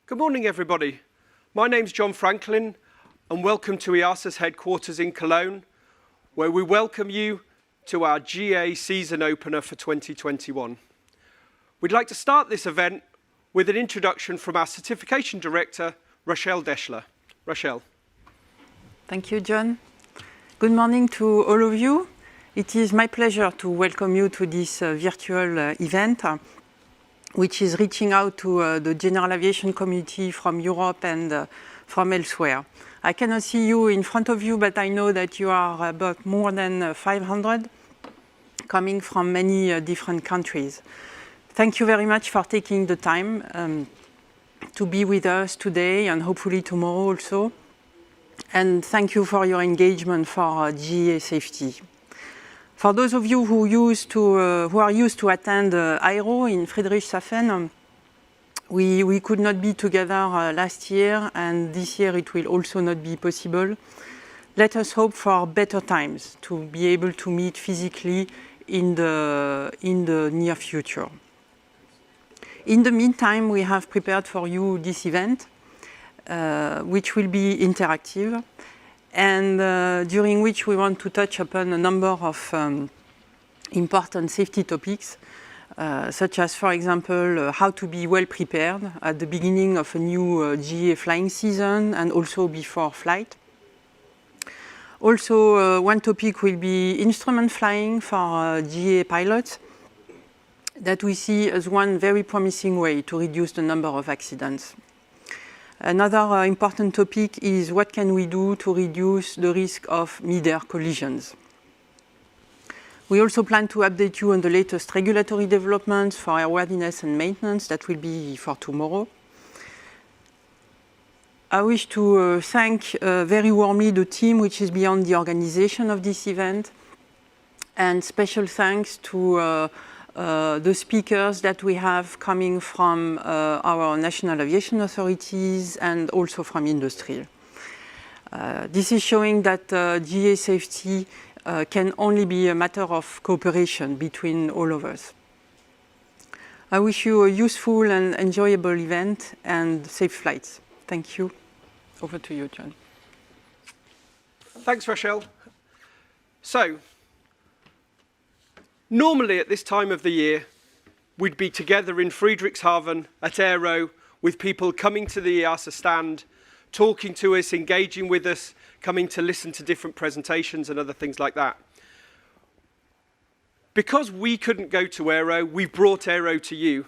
Good morning, everybody. My name's John Franklin, and welcome to EASA's headquarters in Cologne, where we welcome you to our GA season opener for 2021. We'd like to start this event with an introduction from our certification director, Rachel Deschler. Rachel. Thank you, John. Good morning to all of you. It is my pleasure to welcome you to this virtual event, which is reaching out to the general aviation community from Europe and from elsewhere. I cannot see you in front of you, but I know that you are about more than 500, coming from many different countries. Thank you very much for taking the time to be with us today and hopefully tomorrow also. And thank you for your engagement for GA safety. For those of you who are used to attend Aero in Friedrichshafen, we could not be together last year, and this year it will also not be possible. Let us hope for better times to be able to meet physically in the near future. In the meantime, we have prepared for you this event, which will be interactive, and during which we want to touch upon a number of important safety topics, such as, for example, how to be well prepared at the beginning of a new GA flying season and also before flight. Also, one topic will be instrument flying for GA pilots that we see as one very promising way to reduce the number of accidents. Another important topic is what can we do to reduce the risk of mid-air collisions. We also plan to update you on the latest regulatory developments for airworthiness and maintenance. That will be for tomorrow. I wish to thank very warmly the team which is beyond the organization of this event, and special thanks to the speakers that we have coming from our national aviation authorities and also from industry. This is showing that GA safety can only be a matter of cooperation between all of us. I wish you a useful and enjoyable event and safe flights. Thank you. Over to you, John. Thanks, Rachel. So, normally at this time of the year, we'd be together in Friedrichshafen at Aero with people coming to the EASA stand, talking to us, engaging with us, coming to listen to different presentations and other things like that. Because we couldn't go to Aero, we brought Aero to you.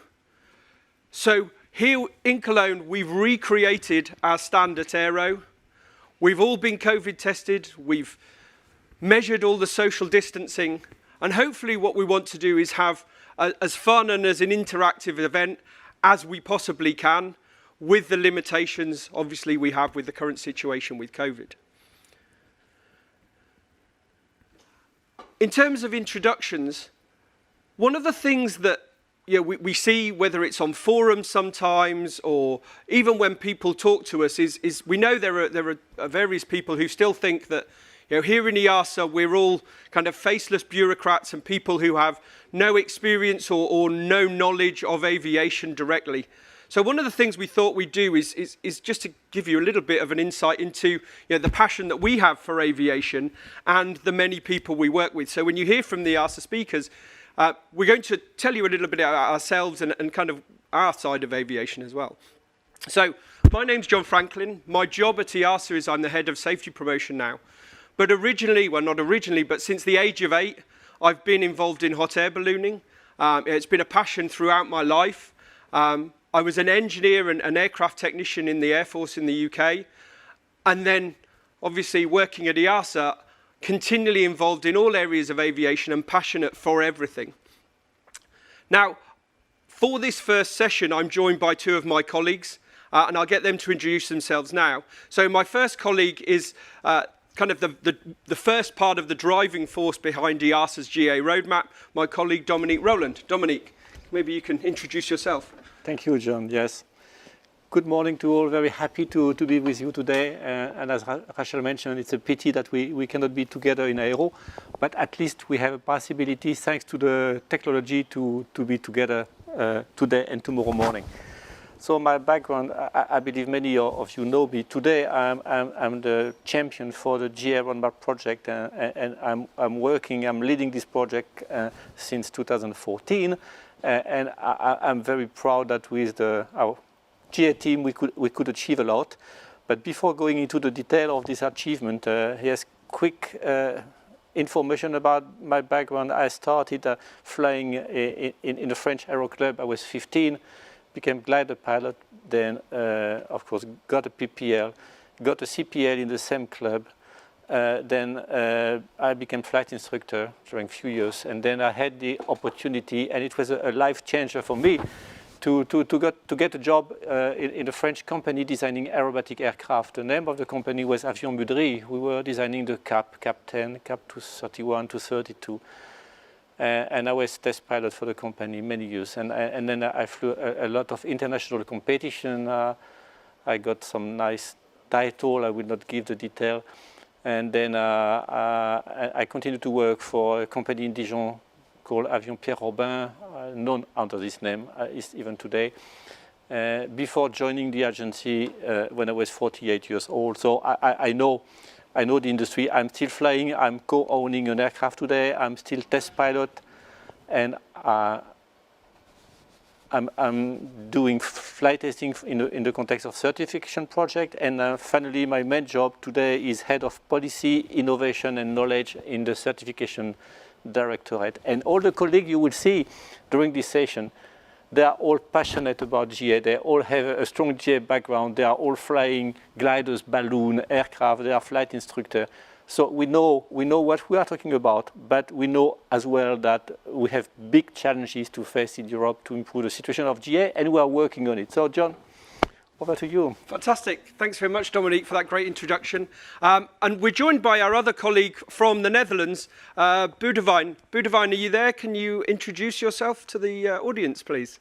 So here in Cologne, we've recreated our stand at Aero. We've all been COVID tested, we've measured all the social distancing, and hopefully what we want to do is have as fun and as an interactive event as we possibly can, with the limitations, obviously, we have with the current situation with COVID. In terms of introductions, one of the things that we see, whether it's on forums sometimes or even when people talk to us, is we know there are various people who still think that here in EASA, we're all kind of faceless bureaucrats and people who have no experience or no knowledge of aviation directly. So one of the things we thought we'd do is just to give you a little bit of an insight into the passion that we have for aviation and the many people we work with. So when you hear from the EASA speakers, we're going to tell you a little bit about ourselves and kind of our side of aviation as well. So my name's John Franklin. My job at EASA is I'm the head of safety promotion now. But originally, well, not originally, but since the age of 8, I've been involved in hot air ballooning. It's been a passion throughout my life. I was an engineer and an aircraft technician in the Air Force in the UK. And then, obviously, working at EASA, continually involved in all areas of aviation and passionate for everything. Now, for this first session, I'm joined by 2 of my colleagues, and I'll get them to introduce themselves now. So my first colleague is kind of the first part of the driving force behind EASA's GA roadmap, my colleague Dominique Roland. Dominique, maybe you can introduce yourself. Thank you, John. Yes. Good morning to all. Very happy to be with you today. And as Rachel mentioned, it's a pity that we cannot be together in Aero, but at least we have a possibility, thanks to the technology, to be together today and tomorrow morning. So my background, I believe many of you know me. Today I'm the champion for the GA roadmap project, and I'm leading this project since 2014, and I'm very proud that with our GA team we could achieve a lot. But before going into the detail of this achievement, here's quick information about my background. I started flying in the French Aero Club. I was 15. Became glider pilot, then of course got a PPL, got a CPL in the same club, then I became flight instructor during a few years, and then I had the opportunity, and it was a life changer for me, to get a job in a French company designing aerobatic aircraft. The name of the company was Avion Buderie. We were designing the Cap 10, Cap 231, 232. And I was test pilot for the company many years, and then I flew a lot of international competition. I got some nice title. I will not give the detail, and then I continued to work for a company in Dijon called Avion Pierre Robin, known under this name even today. Before joining the agency when I was 48 years old, so I know the industry. I'm still flying. I'm co-owning an aircraft today. I'm still test pilot, and I'm doing flight testing in the context of certification project. And finally, my main job today is head of policy, innovation, and knowledge in the certification directorate. And all the colleagues you will see during this session, they are all passionate about GA. They all have a strong GA background. They are all flying gliders, balloon, aircraft. They are flight instructor. So we know what we are talking about, but we know as well that we have big challenges to face in Europe to improve the situation of GA, and we are working on it. So John, over to you. Fantastic. Thanks very much, Dominique, for that great introduction. And we're joined by our other colleague from the Netherlands, Boudewijn. Boudewijn, are you there? Can you introduce yourself to the audience, please?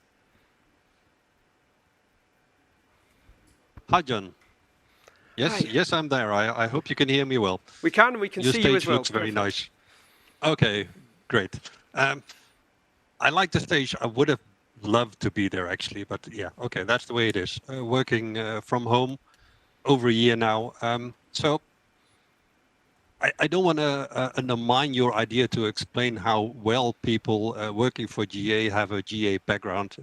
Hi, John. Yes, Hi. yes, I'm there. I hope you can hear me well. We can, and we can see you as well. Your stage looks very nice. Okay, great. I like the stage. I would have loved to be there, actually, but yeah, okay, that's the way it is. Working from home over a year now. So I don't want to undermine your idea to explain how well people working for GA have a GA background.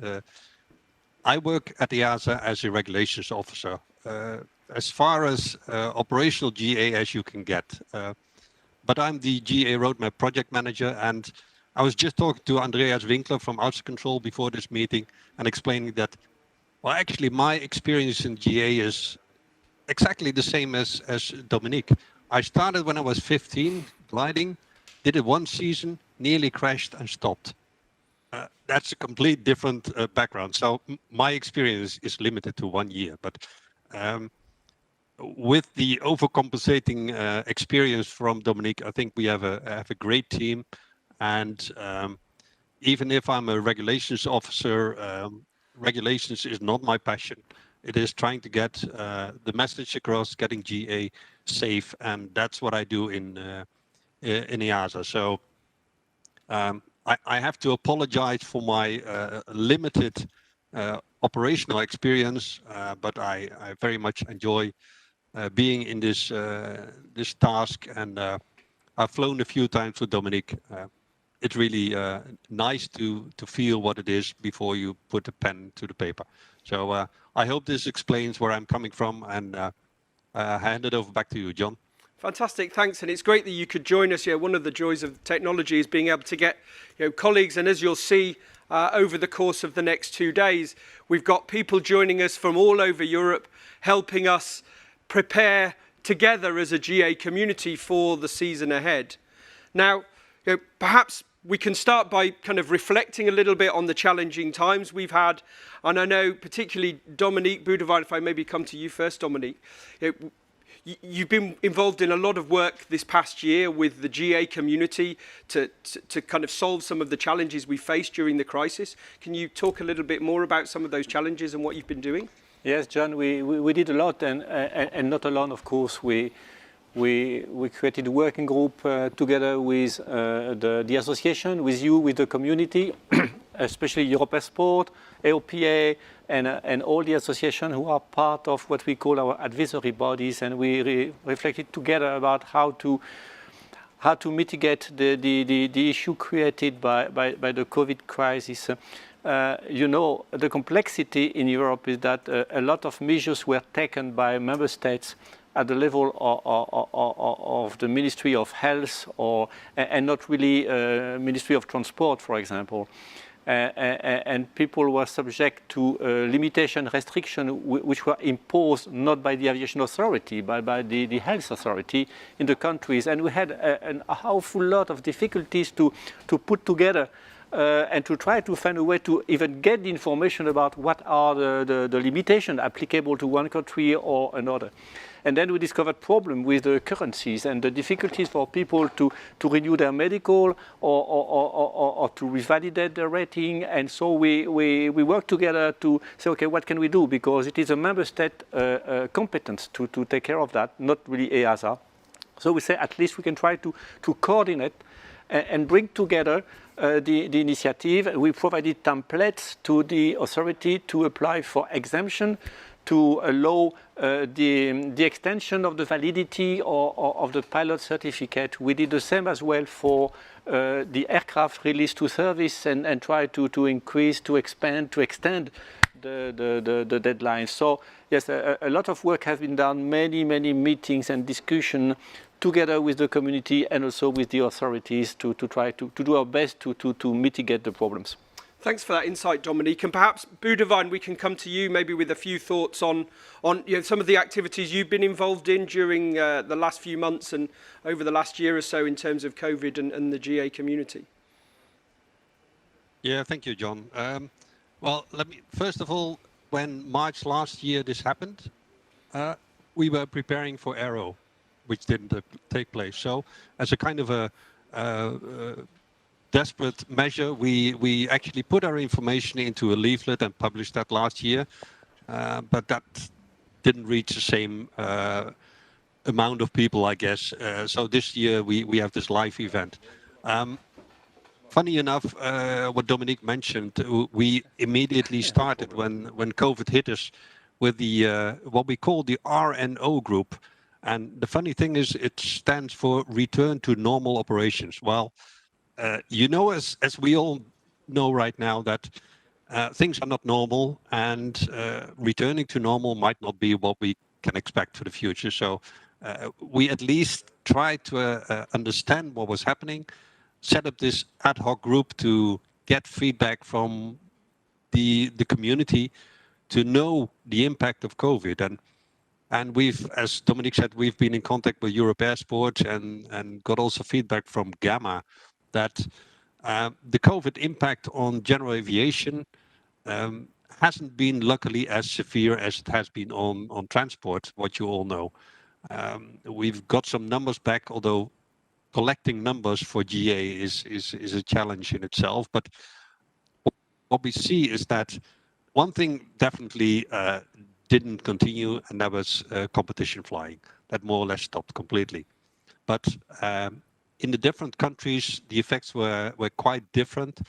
I work at the EASA as a regulations officer. As far as operational GA as you can get. But I'm the GA Roadmap Project Manager, and I was just talking to Andreas Winkler from Arts Control before this meeting and explaining that, well, actually my experience in GA is exactly the same as Dominique. I started when I was 15, gliding, did it one season, nearly crashed and stopped. That's a complete different background. So my experience is limited to 1 year, but with the overcompensating experience from Dominique, I think we have a great team. And even if I'm a regulations officer, regulations is not my passion. It is trying to get the message across, getting GA safe, and that's what I do in EASA. So I have to apologize for my limited operational experience, but I very much enjoy being in this task, and I've flown a few times with Dominique. It's really nice to feel what it is before you put a pen to the paper. So I hope this explains where I'm coming from, and hand it over back to you, John. Fantastic, thanks, and it's great that you could join us. One of the joys of technology is being able to get colleagues, and as you'll see over the course of the next 2 days, we've got people joining us from all over Europe, helping us prepare together as a GA community for the season ahead. Now, perhaps we can start by kind of reflecting a little bit on the challenging times we've had, and I know particularly Dominique Boudewijn, if I maybe come to you first, Dominique. You've been involved in a lot of work this past year with the GA community to kind of solve some of the challenges we faced during the crisis. Can you talk a little bit more about some of those challenges and what you've been doing? Yes, John, we did a lot, and not alone, of course. We created a working group together with the association, with you, with the community, especially Europe Sport, AOPA, and all the associations who are part of what we call our advisory bodies, and we reflected together about how to mitigate the issue created by the COVID crisis. You know, the complexity in Europe is that a lot of measures were taken by member states at the level of the Ministry of Health, and not really Ministry of Transport, for example. And people were subject to limitation, restriction, which were imposed not by the aviation authority, but by the health authority in the countries. And we had an awful lot of difficulties to put together and to try to find a way to even get the information about what are the limitations applicable to one country or another. And then we discovered problems with the currencies and the difficulties for people to renew their medical or to revalidate their rating. And so we worked together to say, okay, what can we do? Because it is a member state competence to take care of that, not really EASA. So we say at least we can try to coordinate and bring together the initiative. We provided templates to the authority to apply for exemption, to allow the extension of the validity of the pilot certificate. We did the same as well for the aircraft released to service and try to increase, to expand, to extend the deadline. So yes, a lot of work has been done, many meetings and discussion together with the community and also with the authorities to try to do our best to mitigate the problems. Thanks for that insight, Dominique. And perhaps, Boudewijn, we can come to you maybe with a few thoughts on some of the activities you've been involved in during the last few months and over the last year or so in terms of COVID and the GA community. Yeah, thank you, John. Well, first of all, when March last year this happened, we were preparing for Aero, which didn't take place. So as a kind of a desperate measure, we actually put our information into a leaflet and published that last year, but that didn't reach the same amount of people, I guess. So this year we have this live event. Funny enough, what Dominique mentioned, we immediately started when COVID hit us with the what we call the RNO group. And the funny thing is, it stands for Return to Normal Operations. Well, you know, as we all know right now, that things are not normal, and returning to normal might not be what we can expect for the future. So we at least tried to understand what was happening, set up this ad hoc group to get feedback from the community to know the impact of COVID. And we've, as Dominique said, we've been in contact with Europe Airsport and got also feedback from Gamma that the COVID impact on general aviation hasn't been luckily as severe as it has been on transport, what you all know. We've got some numbers back, although collecting numbers for GA is a challenge in itself. But what we see is that one thing definitely didn't continue, and that was competition flying. That more or less stopped completely. But in the different countries, the effects were quite different.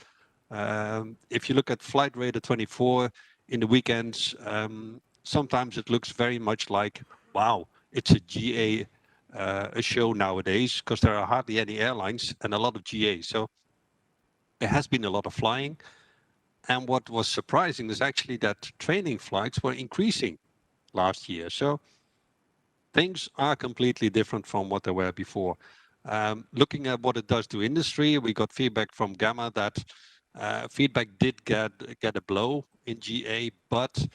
If you look at Flight Radar 24 in the weekends, sometimes it looks very much like, wow, it's a GA a show nowadays, because there are hardly any airlines and a lot of GA. So there has been a lot of flying. And what was surprising is actually that training flights were increasing last year. So things are completely different from what they were before. Looking at what it does to industry, we got feedback from Gamma that feedback did get a blow in GA, but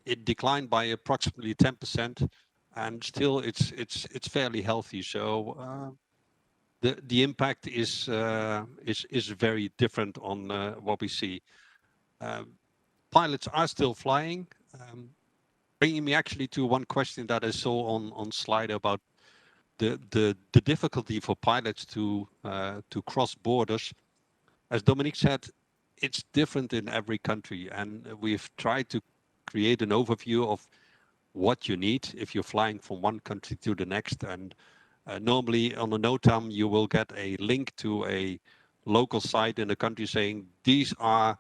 it declined by approximately 10%, and still it's fairly healthy. So the impact is very different on what we see. Pilots are still flying, bringing me actually to one question that I saw on slide about the difficulty for pilots to cross borders. As Dominique said, it's different in every country, and we've tried to create an overview of what you need if you're flying from one country to the next. And normally on a NOTAM, you will get a link to a local site in the country saying these are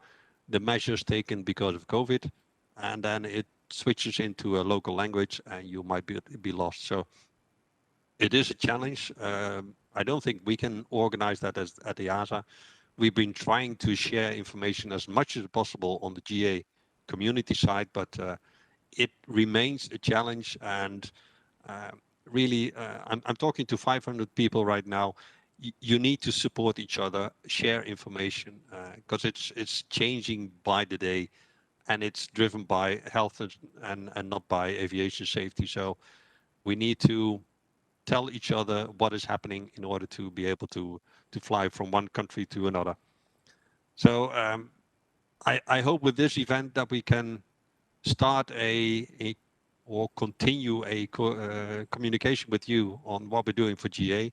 the measures taken because of COVID, and then it switches into a local language and you might be lost. So it is a challenge. I don't think we can organize that as at the EASA. We've been trying to share information as much as possible on the GA community side, but it remains a challenge. And really, I'm talking to 500 people right now. You need to support each other, share information, because it's changing by the day, and it's driven by health and not by aviation safety. So we need to tell each other what is happening in order to be able to fly from one country to another. So I hope with this event that we can start or continue a communication with you on what we're doing for GA.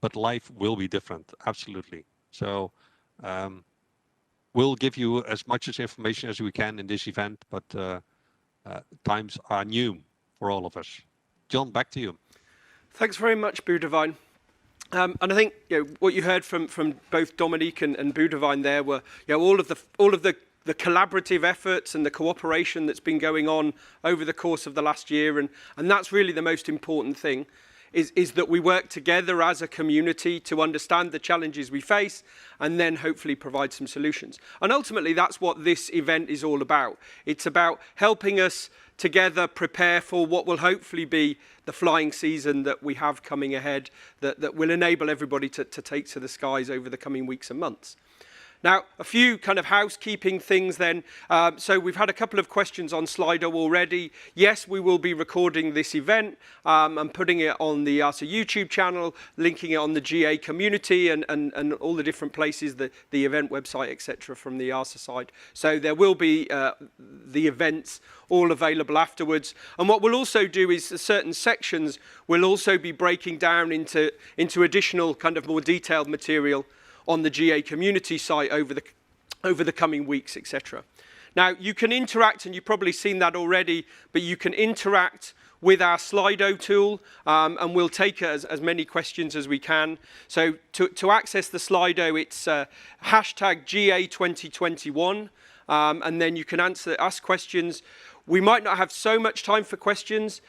But life will be different, absolutely. So we'll give you as much information as we can in this event, but times are new for all of us. John, back to you. Thanks very much, Boudewijn. And I think what you heard from both Dominique and Boudewijn there were all of the collaborative efforts and the cooperation that's been going on over the course of the last year, and that's really the most important thing, is that we work together as a community to understand the challenges we face and then hopefully provide some solutions. And ultimately that's what this event is all about. It's about helping us together prepare for what will hopefully be the flying season that we have coming ahead, that will enable everybody to take to the skies over the coming weeks and months. Now, a few kind of housekeeping things then. So we've had a couple of questions on Slido already. Yes, we will be recording this event and putting it on the EASA YouTube channel, linking it on the GA community and all the different places, the event website, etc. from the EASA side. So there will be the events all available afterwards. And what we'll also do is certain sections will also be breaking down into additional kind of more detailed material on the GA community site over the coming weeks, etc. Now, you can interact, and you've probably seen that already, but you can interact with our Slido tool, and we'll take as many questions as we can. So to access the Slido, it's hashtag GA2021, and then you can ask questions. We might not have so much time for questions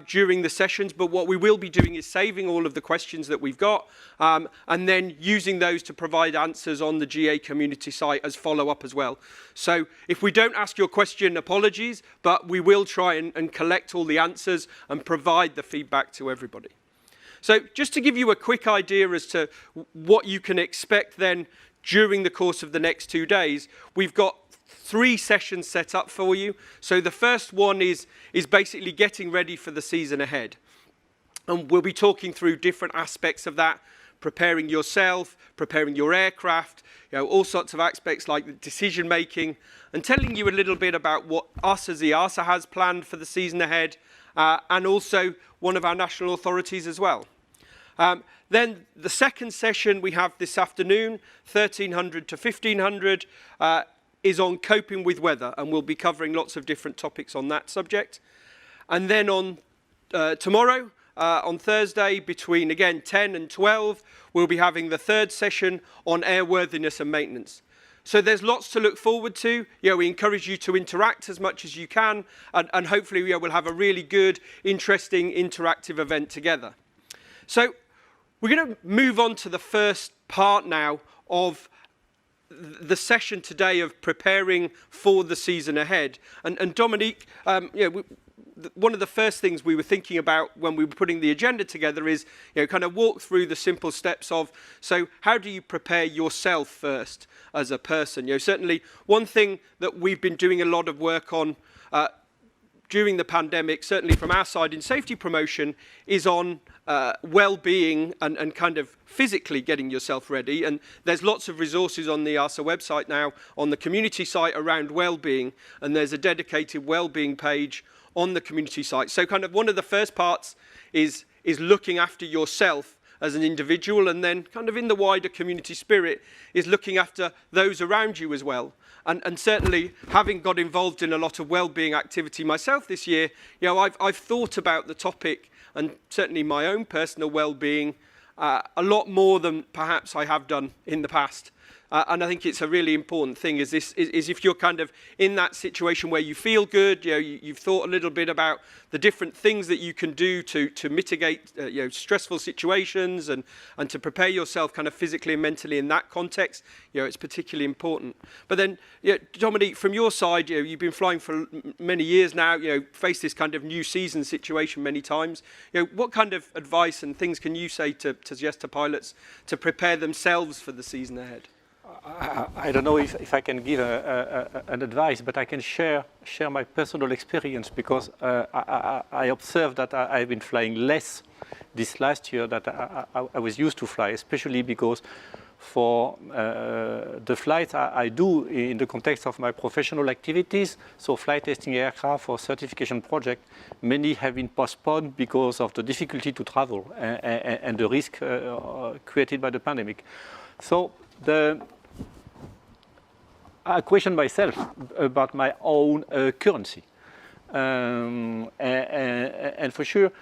during the sessions, but what we will be doing is saving all of the questions that we've got and then using those to provide answers on the GA community site as follow-up as well. So if we don't ask your question, apologies, but we will try and collect all the answers and provide the feedback to everybody. So just to give you a quick idea as to what you can expect then during the course of the next 2 days, we've got 3 sessions set up for you. So the first one is basically getting ready for the season ahead. And we'll be talking through different aspects of that, preparing yourself, preparing your aircraft, all sorts of aspects like decision making, and telling you a little bit about what us as EASA has planned for the season ahead, and also one of our national authorities as well. Then the second session we have this afternoon, 1300 to 1500, is on coping with weather, and we'll be covering lots of different topics on that subject. And then on tomorrow, on Thursday, between, again, 10 and 12, we'll be having the third session on airworthiness and maintenance. So there's lots to look forward to. We encourage you to interact as much as you can, and hopefully we'll have a really good, interesting, interactive event together. So we're going to move on to the first part now of the session today of preparing for the season ahead. And Dominique, one of the first things we were thinking about when we were putting the agenda together is, kind of walk through the simple steps of, so how do you prepare yourself first as a person? Certainly one thing that we've been doing a lot of work on during the pandemic, certainly from our side in safety promotion, is on well-being and kind of physically getting yourself ready. And there's lots of resources on the EASA website now, on the community site around well-being, and there's a dedicated well-being page on the community site. So kind of one of the first parts is looking after yourself as an individual, and then kind of in the wider community spirit is looking after those around you as well. And certainly, having got involved in a lot of well-being activity myself this year, I've thought about the topic and certainly my own personal well-being a lot more than perhaps I have done in the past. And I think it's a really important thing is if you're kind of in that situation where you feel good, you've thought a little bit about the different things that you can do to mitigate stressful situations and to prepare yourself kind of physically and mentally in that context, it's particularly important. But then, Dominique, from your side, you've been flying for many years now, faced this kind of new season situation many times. What kind of advice and things can you say to suggest to pilots to prepare themselves for the season ahead? I don't know if I can give an advice, but I can share my personal experience because I observed that I've been flying less this last year that I was used to fly, especially because for the flights I do in the context of my professional activities, so flight testing aircraft for certification project, many have been postponed because of the difficulty to travel and the risk created by the pandemic. So I question myself about my own currency. And for sure,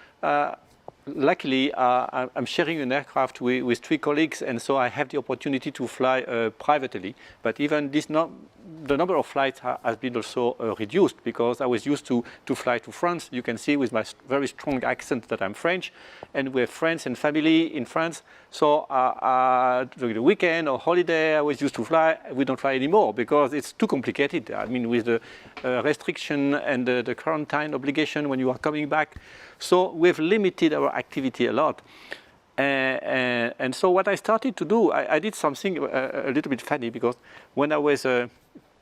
luckily, I'm sharing an aircraft with 3 colleagues, and so I have the opportunity to fly privately. But even the number of flights has been also reduced because I was used to fly to France. You can see with my very strong accent that I'm French, and we have friends and family in France. So during the weekend or holiday, I was used to fly. We don't fly anymore because it's too complicated. I mean, with the restriction and the quarantine obligation when you are coming back. So we've limited our activity a lot. And so what I started to do, I did something a little bit funny because when I was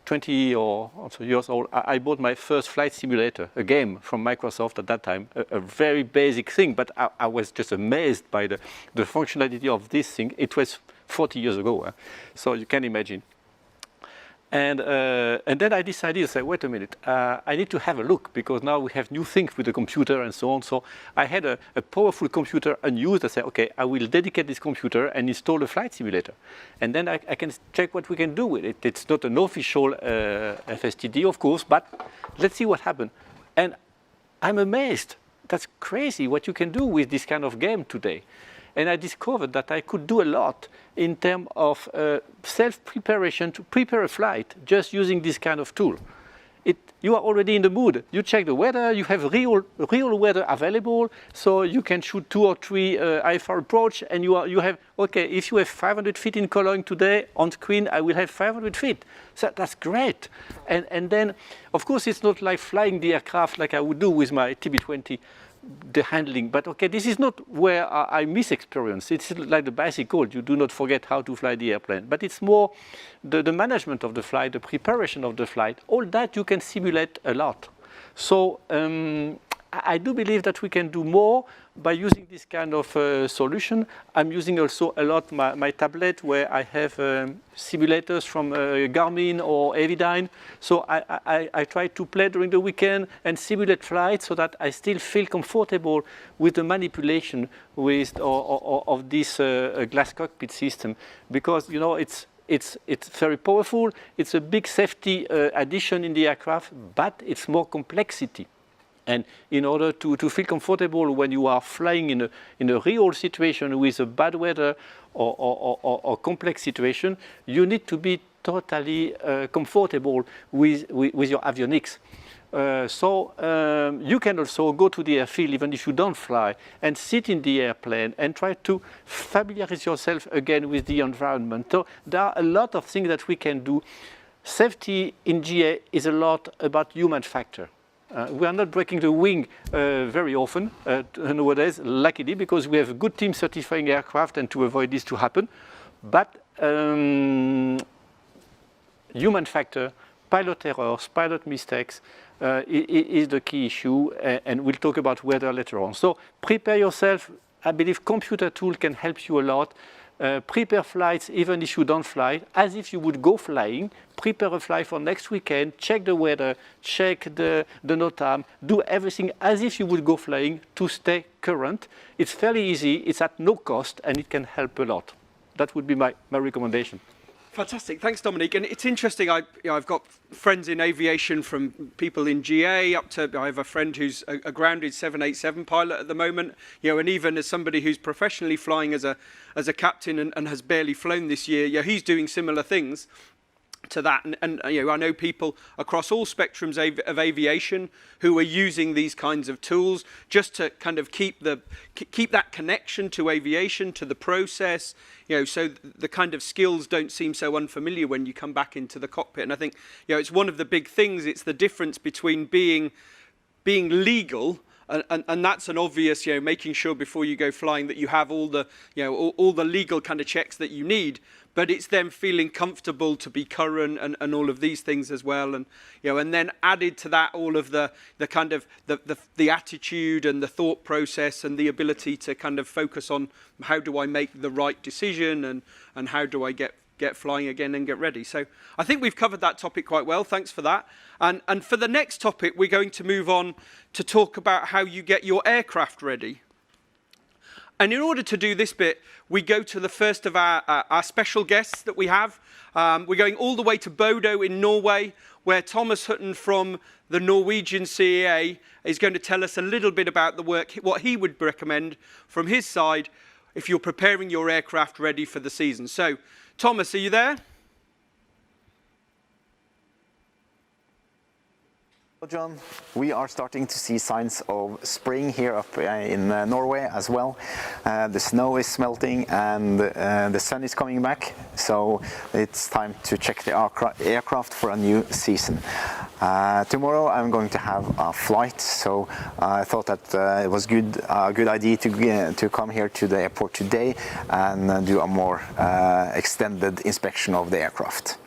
20 or so years old, I bought my first flight simulator, a game from Microsoft at that time, a very basic thing, but I was just amazed by the functionality of this thing. It was 40 years ago, so you can imagine. And then I decided to say, wait a minute, I need to have a look because now we have new things with the computer and so on. So I had a powerful computer unused. I said, okay, I will dedicate this computer and install a flight simulator. And then I can check what we can do with it. It's not an official FSTD, of course, but let's see what happens. And I'm amazed. That's crazy what you can do with this kind of game today. And I discovered that I could do a lot in terms of self-preparation to prepare a flight just using this kind of tool. You are already in the mood. You check the weather, you have real weather available, so you can shoot 2 or 3 IFR approach, and you have, okay, if you have 500 feet in Cologne today, on screen I will have 500 feet. So that's great. And then, of course, it's not like flying the aircraft like I would do with my TB20, the handling, but okay, this is not where I miss experience. It's like the bicycle. You do not forget how to fly the airplane, but it's more the management of the flight, the preparation of the flight. All that you can simulate a lot. So I do believe that we can do more by using this kind of solution. I'm using also a lot my tablet where I have simulators from Garmin or Aviation. So I try to play during the weekend and simulate flights so that I still feel comfortable with the manipulation of this glass cockpit system, because it's very powerful. It's a big safety addition in the aircraft, but it's more complexity. And in order to feel comfortable when you are flying in a real situation with a bad weather or complex situation, you need to be totally comfortable with your avionics. So you can also go to the airfield even if you don't fly and sit in the airplane and try to familiarize yourself again with the environment. So there are a lot of things that we can do. Safety in GA is a lot about human factor. We are not breaking the wing very often nowadays, luckily, because we have a good team certifying aircraft and to avoid this to happen. But human factor, pilot errors, pilot mistakes is the key issue, and we'll talk about weather later on. So prepare yourself. I believe computer tool can help you a lot. Prepare flights even if you don't fly, as if you would go flying. Prepare a flight for next weekend, check the weather, check the NOTAM, do everything as if you would go flying to stay current. It's fairly easy, it's at no cost, and it can help a lot. That would be my recommendation. Fantastic. Thanks, Dominique. And it's interesting. I've got friends in aviation, from people in GA up to, I have a friend who's a grounded 787 pilot at the moment. And even as somebody who's professionally flying as a captain and has barely flown this year, he's doing similar things to that, and I know people across all spectrums of aviation who are using these kinds of tools just to kind of keep that connection to aviation, to the process, so the kind of skills don't seem so unfamiliar when you come back into the cockpit. And I think it's one of the big things. It's the difference between being legal. And that's an obvious, making sure before you go flying that you have all the, all the legal kind of checks that you need. But it's them feeling comfortable to be current and all of these things as well. And and then added to that all of the kind of the attitude and the thought process and the ability to kind of focus on how do I make the right decision and how do I get flying again and get ready. So I think we've covered that topic quite well. Thanks for that. And for the next topic, we're going to move on to talk about how you get your aircraft ready. And in order to do this bit, we go to the first of our special guests that we have. We're going all the way to Bodo in Norway, where Thomas Hutton from the Norwegian CAA is going to tell us a little bit about the work, what he would recommend from his side if you're preparing your aircraft ready for the season. So, Thomas, are you there? Well, John, we are starting to see signs of spring here up in Norway as well. The snow is melting and the sun is coming back, so it's time to check the aircraft for a new season. Tomorrow I'm going to have a flight, so I thought that it was a good idea to come here to the airport today and do a more extended inspection of the aircraft.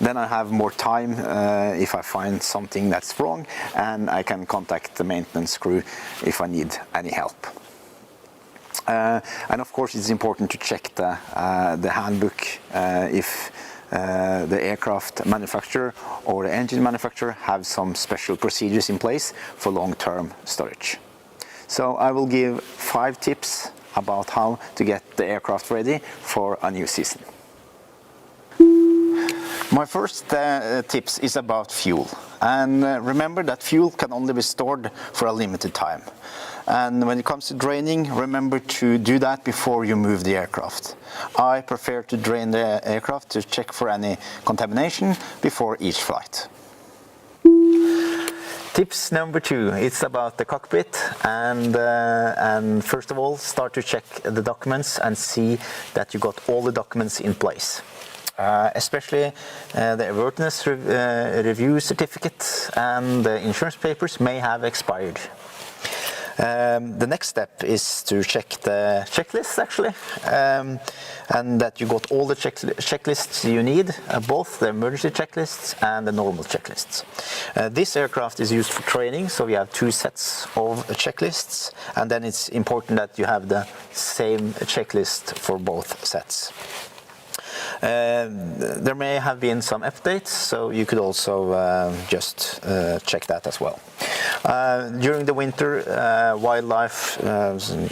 Then I have more time if I find something that's wrong, and I can contact the maintenance crew if I need any help. And of course it's important to check the handbook if the aircraft manufacturer or the engine manufacturer have some special procedures in place for long-term storage. So I will give 5 tips about how to get the aircraft ready for a new season. My first tips is about fuel, and remember that fuel can only be stored for a limited time. And when it comes to draining, remember to do that before you move the aircraft. I prefer to drain the aircraft to check for any contamination before each flight. Tips number 2, it's about the cockpit, and first of all start to check the documents and see that you got all the documents in place. Especially the airworthiness review certificate and the insurance papers may have expired. The next step is to check the checklists actually, and that you got all the checklists you need, both the emergency checklists and the normal checklists. This aircraft is used for training, so we have 2 sets of checklists, and then it's important that you have the same checklist for both sets. There may have been some updates, so you could also just check that as well. During the winter, wildlife,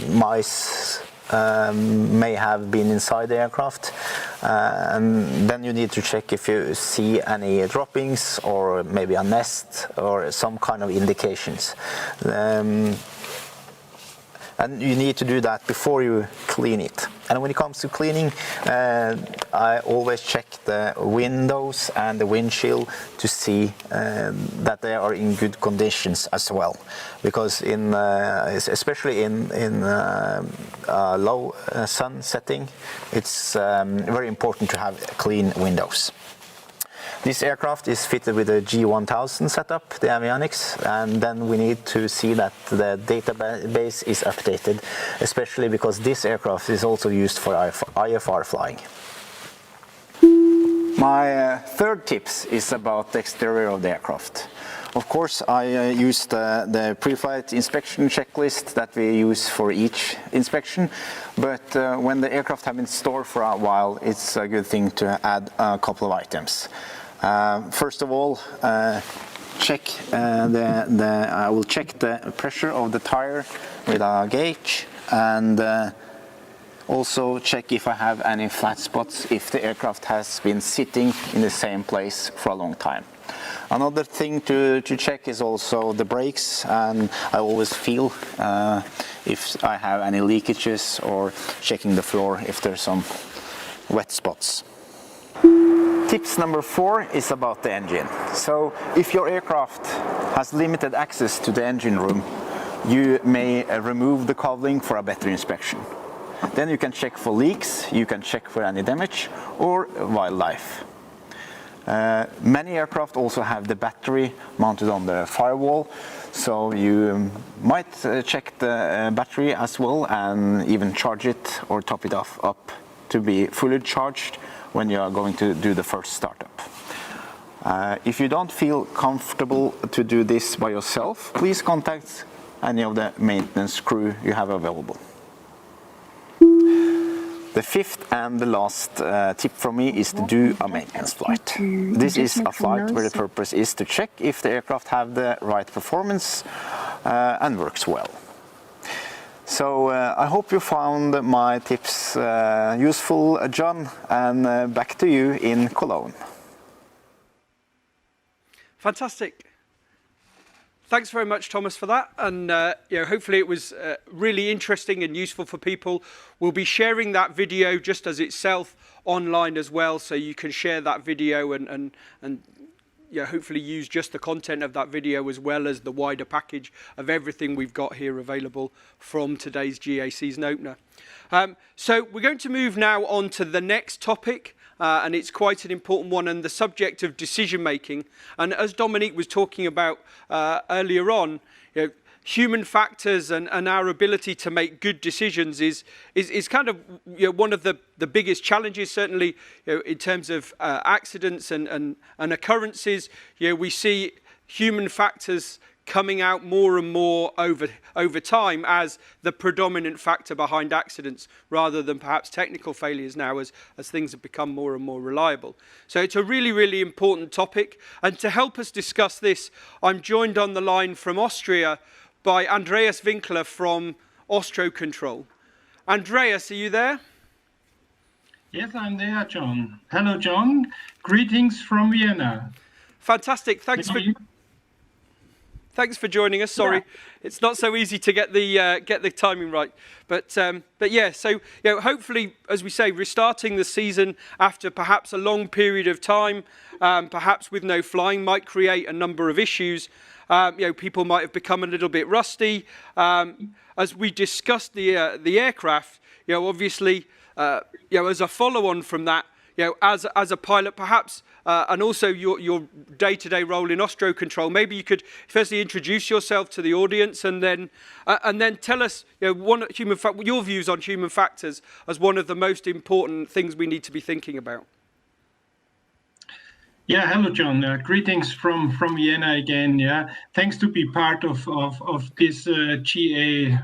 mice may have been inside the aircraft, and then you need to check if you see any droppings or maybe a nest or some kind of indications. And you need to do that before you clean it. And when it comes to cleaning, I always check the windows and the windshield to see that they are in good conditions as well. Because especially in low sun setting, it's very important to have clean windows. This aircraft is fitted with a G1000 setup, the avionics, and then we need to see that the database is updated, especially because this aircraft is also used for IFR flying. My third tips is about the exterior of the aircraft. Of course, I use the pre-flight inspection checklist that we use for each inspection, but when the aircraft have been stored for a while, it's a good thing to add a couple of items. First of all, I will check the pressure of the tire with a gauge, and Also check if I have any flat spots, if the aircraft has been sitting in the same place for a long time. Another thing to check is also the brakes, and I always feel if I have any leakages, or checking the floor if there's some wet spots. Tips number 4 is about the engine. So if your aircraft has limited access to the engine room, you may remove the cowling for a better inspection. Then you can check for leaks, you can check for any damage or wildlife. Many aircraft also have the battery mounted on the firewall, so you might check the battery as well and even charge it or top it up to be fully charged when you are going to do the first startup. If you don't feel comfortable to do this by yourself, please contact any of the maintenance crew you have available. The 5th and the last tip from me is to do a maintenance flight. This is a flight where the purpose is to check if the aircraft have the right performance and works well. So I hope you found my tips useful, John, and back to you in Cologne. Fantastic. Thanks very much, Thomas, for that. And hopefully it was really interesting and useful for people. We'll be sharing that video just as itself online as well, so you can share that video and hopefully use just the content of that video as well as the wider package of everything we've got here available from today's GA Season Opener. So we're going to move now on to the next topic. And it's quite an important one, and the subject of decision making. And as Dominique was talking about earlier on, human factors and our ability to make good decisions is kind of one of the biggest challenges, certainly in terms of accidents and occurrences. We see human factors coming out more and more over time as the predominant factor behind accidents, rather than perhaps technical failures now as things have become more and more reliable. So it's a really, really important topic. And to help us discuss this, I'm joined on the line from Austria by Andreas Winkler from Austro Control. Andreas, are you there? Yes, I'm there, John. Hello, John. Greetings from Vienna. Fantastic. Thanks for joining us. Sorry, it's not so easy to get the timing right, but yeah. So hopefully, as we say, restarting the season after perhaps a long period of time, perhaps with no flying, might create a number of issues. People might have become a little bit rusty. As we discussed the aircraft, obviously, as a follow-on from that, as a pilot, perhaps. And also your day-to-day role in Austro Control. Maybe you could firstly introduce yourself to the audience, and then tell us your views on human factors as one of the most important things we need to be thinking about. Yeah, hello, John. Greetings from Vienna again. Yeah, thanks to be part of this GA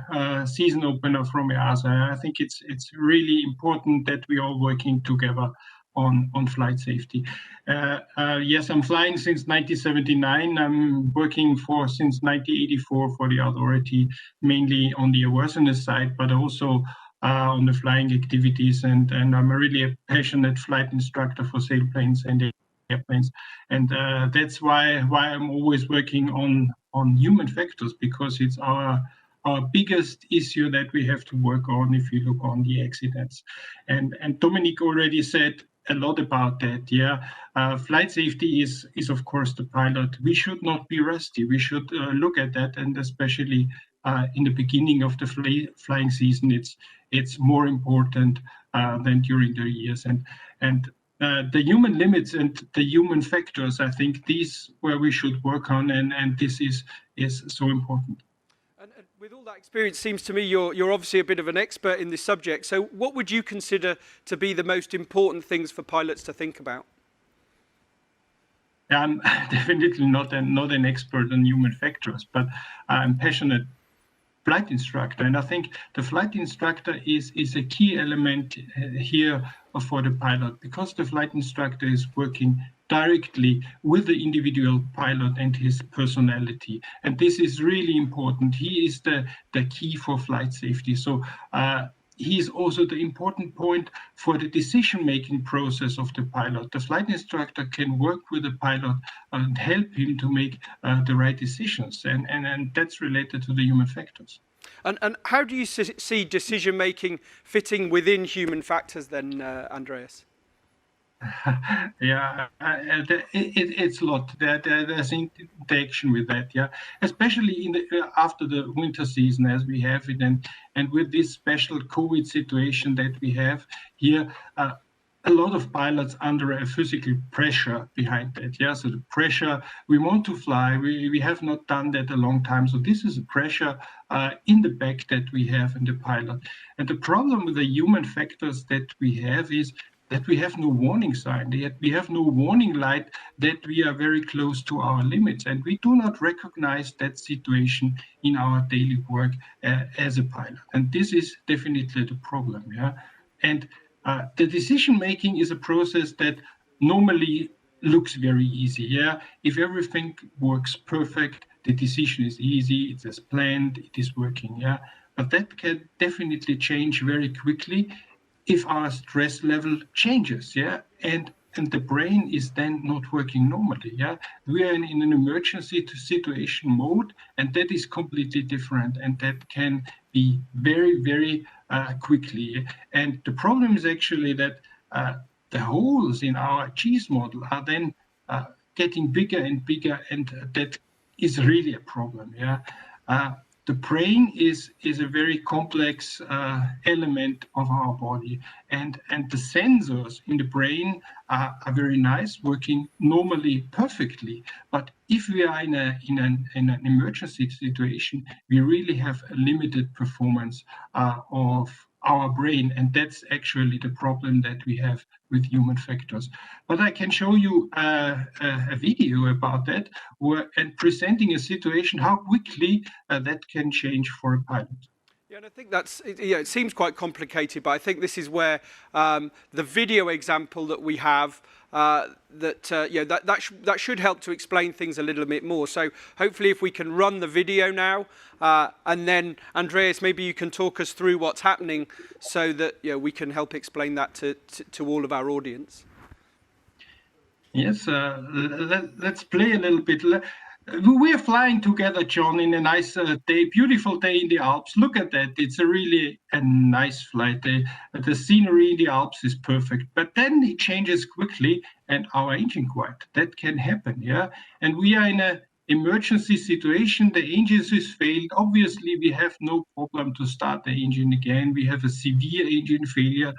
season opener from EASA. I think it's really important that we are working together on flight safety. Yes, I'm flying since 1979. I'm working since 1984 for the authority, mainly on the airworthiness side, but also on the flying activities. And I'm really a passionate flight instructor for sailplanes and airplanes. And that's why I'm always working on human factors, because it's our biggest issue that we have to work on if you look on the accidents. And Dominique already said a lot about that. Yeah, flight safety is of course the pilot. We should not be rusty. We should look at that, and especially in the beginning of the flying season, it's more important than during the years. And the human limits and the human factors, I think these where we should work on, and this is so important. And with all that experience, seems to me you're obviously a bit of an expert in this subject. So what would you consider to be the most important things for pilots to think about? I'm definitely not an expert on human factors, but I'm passionate flight instructor, and I think the flight instructor is a key element here for the pilot, because the flight instructor is working directly with the individual pilot and his personality, and this is really important. He is the key for flight safety. So he is also the important point for the decision-making process of the pilot. The flight instructor can work with the pilot and help him to make the right decisions, and that's related to the human factors. And how do you see decision-making fitting within human factors then, Andreas? Yeah, it's a lot. There's interaction with that, yeah. Especially in the after the winter season, as we have it, and with this special COVID situation that we have here, a lot of pilots under a physical pressure behind that, yeah. So the pressure, we want to fly, we have not done that a long time. So this is a pressure in the back that we have in the pilot. And the problem with the human factors that we have is that we have no warning sign, yet we have no warning light that we are very close to our limits. And we do not recognize that situation in our daily work as a pilot. And this is definitely the problem, yeah. And the decision making is a process that normally looks very easy, yeah. If everything works perfect, the decision is easy, it's as planned, it is working, yeah. But that can definitely change very quickly if our stress level changes, yeah, and the brain is then not working normally, yeah. We are in an emergency situation mode, and that is completely different, and that can be very, very quickly. And the problem is actually that the holes in our cheese model are then getting bigger and bigger, and that is really a problem, yeah. The brain is a very complex element of our body, and the sensors in the brain are very nice, working normally perfectly. But if we are in an emergency situation, we really have a limited performance of our brain, and that's actually the problem that we have with human factors. But I can show you a video about that, and presenting a situation, how quickly that can change for a pilot. Yeah, and I think it seems quite complicated, but I think this is where the video example that we have that should help to explain things a little bit more. So hopefully, if we can run the video now, and then Andreas, maybe you can talk us through what's happening, so that we can help explain that to all of our audience. Yes, let's play a little bit. We are flying together, John, in a nice day, beautiful day in the Alps. Look at that. It's really a nice flight. The scenery in the Alps is perfect. But then it changes quickly, and our engine quiet. That can happen, yeah? And we are in an emergency situation. The engine is failed. Obviously, we have no problem to start the engine again. We have a severe engine failure.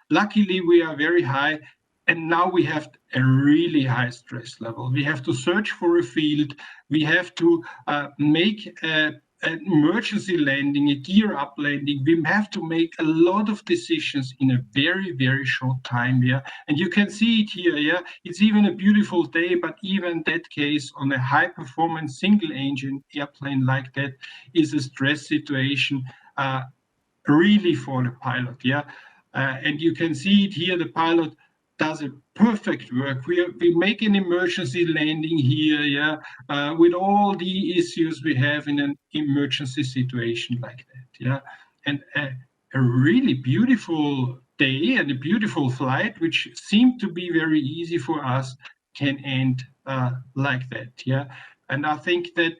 Luckily, we are very high. And now we have a really high stress level. We have to search for a field. We have to make an emergency landing, a gear up landing. We have to make a lot of decisions in a very, very short time. Yeah, and you can see it here. Yeah, it's even a beautiful day, but even that case on a high performance single engine airplane like that is a stress situation really for the pilot. Yeah, and you can see it here. The pilot does a perfect work. We make an emergency landing here, yeah, with all the issues we have in an emergency situation like that, yeah. And a really beautiful day and a beautiful flight, which seemed to be very easy for us, can end like that, yeah. And I think that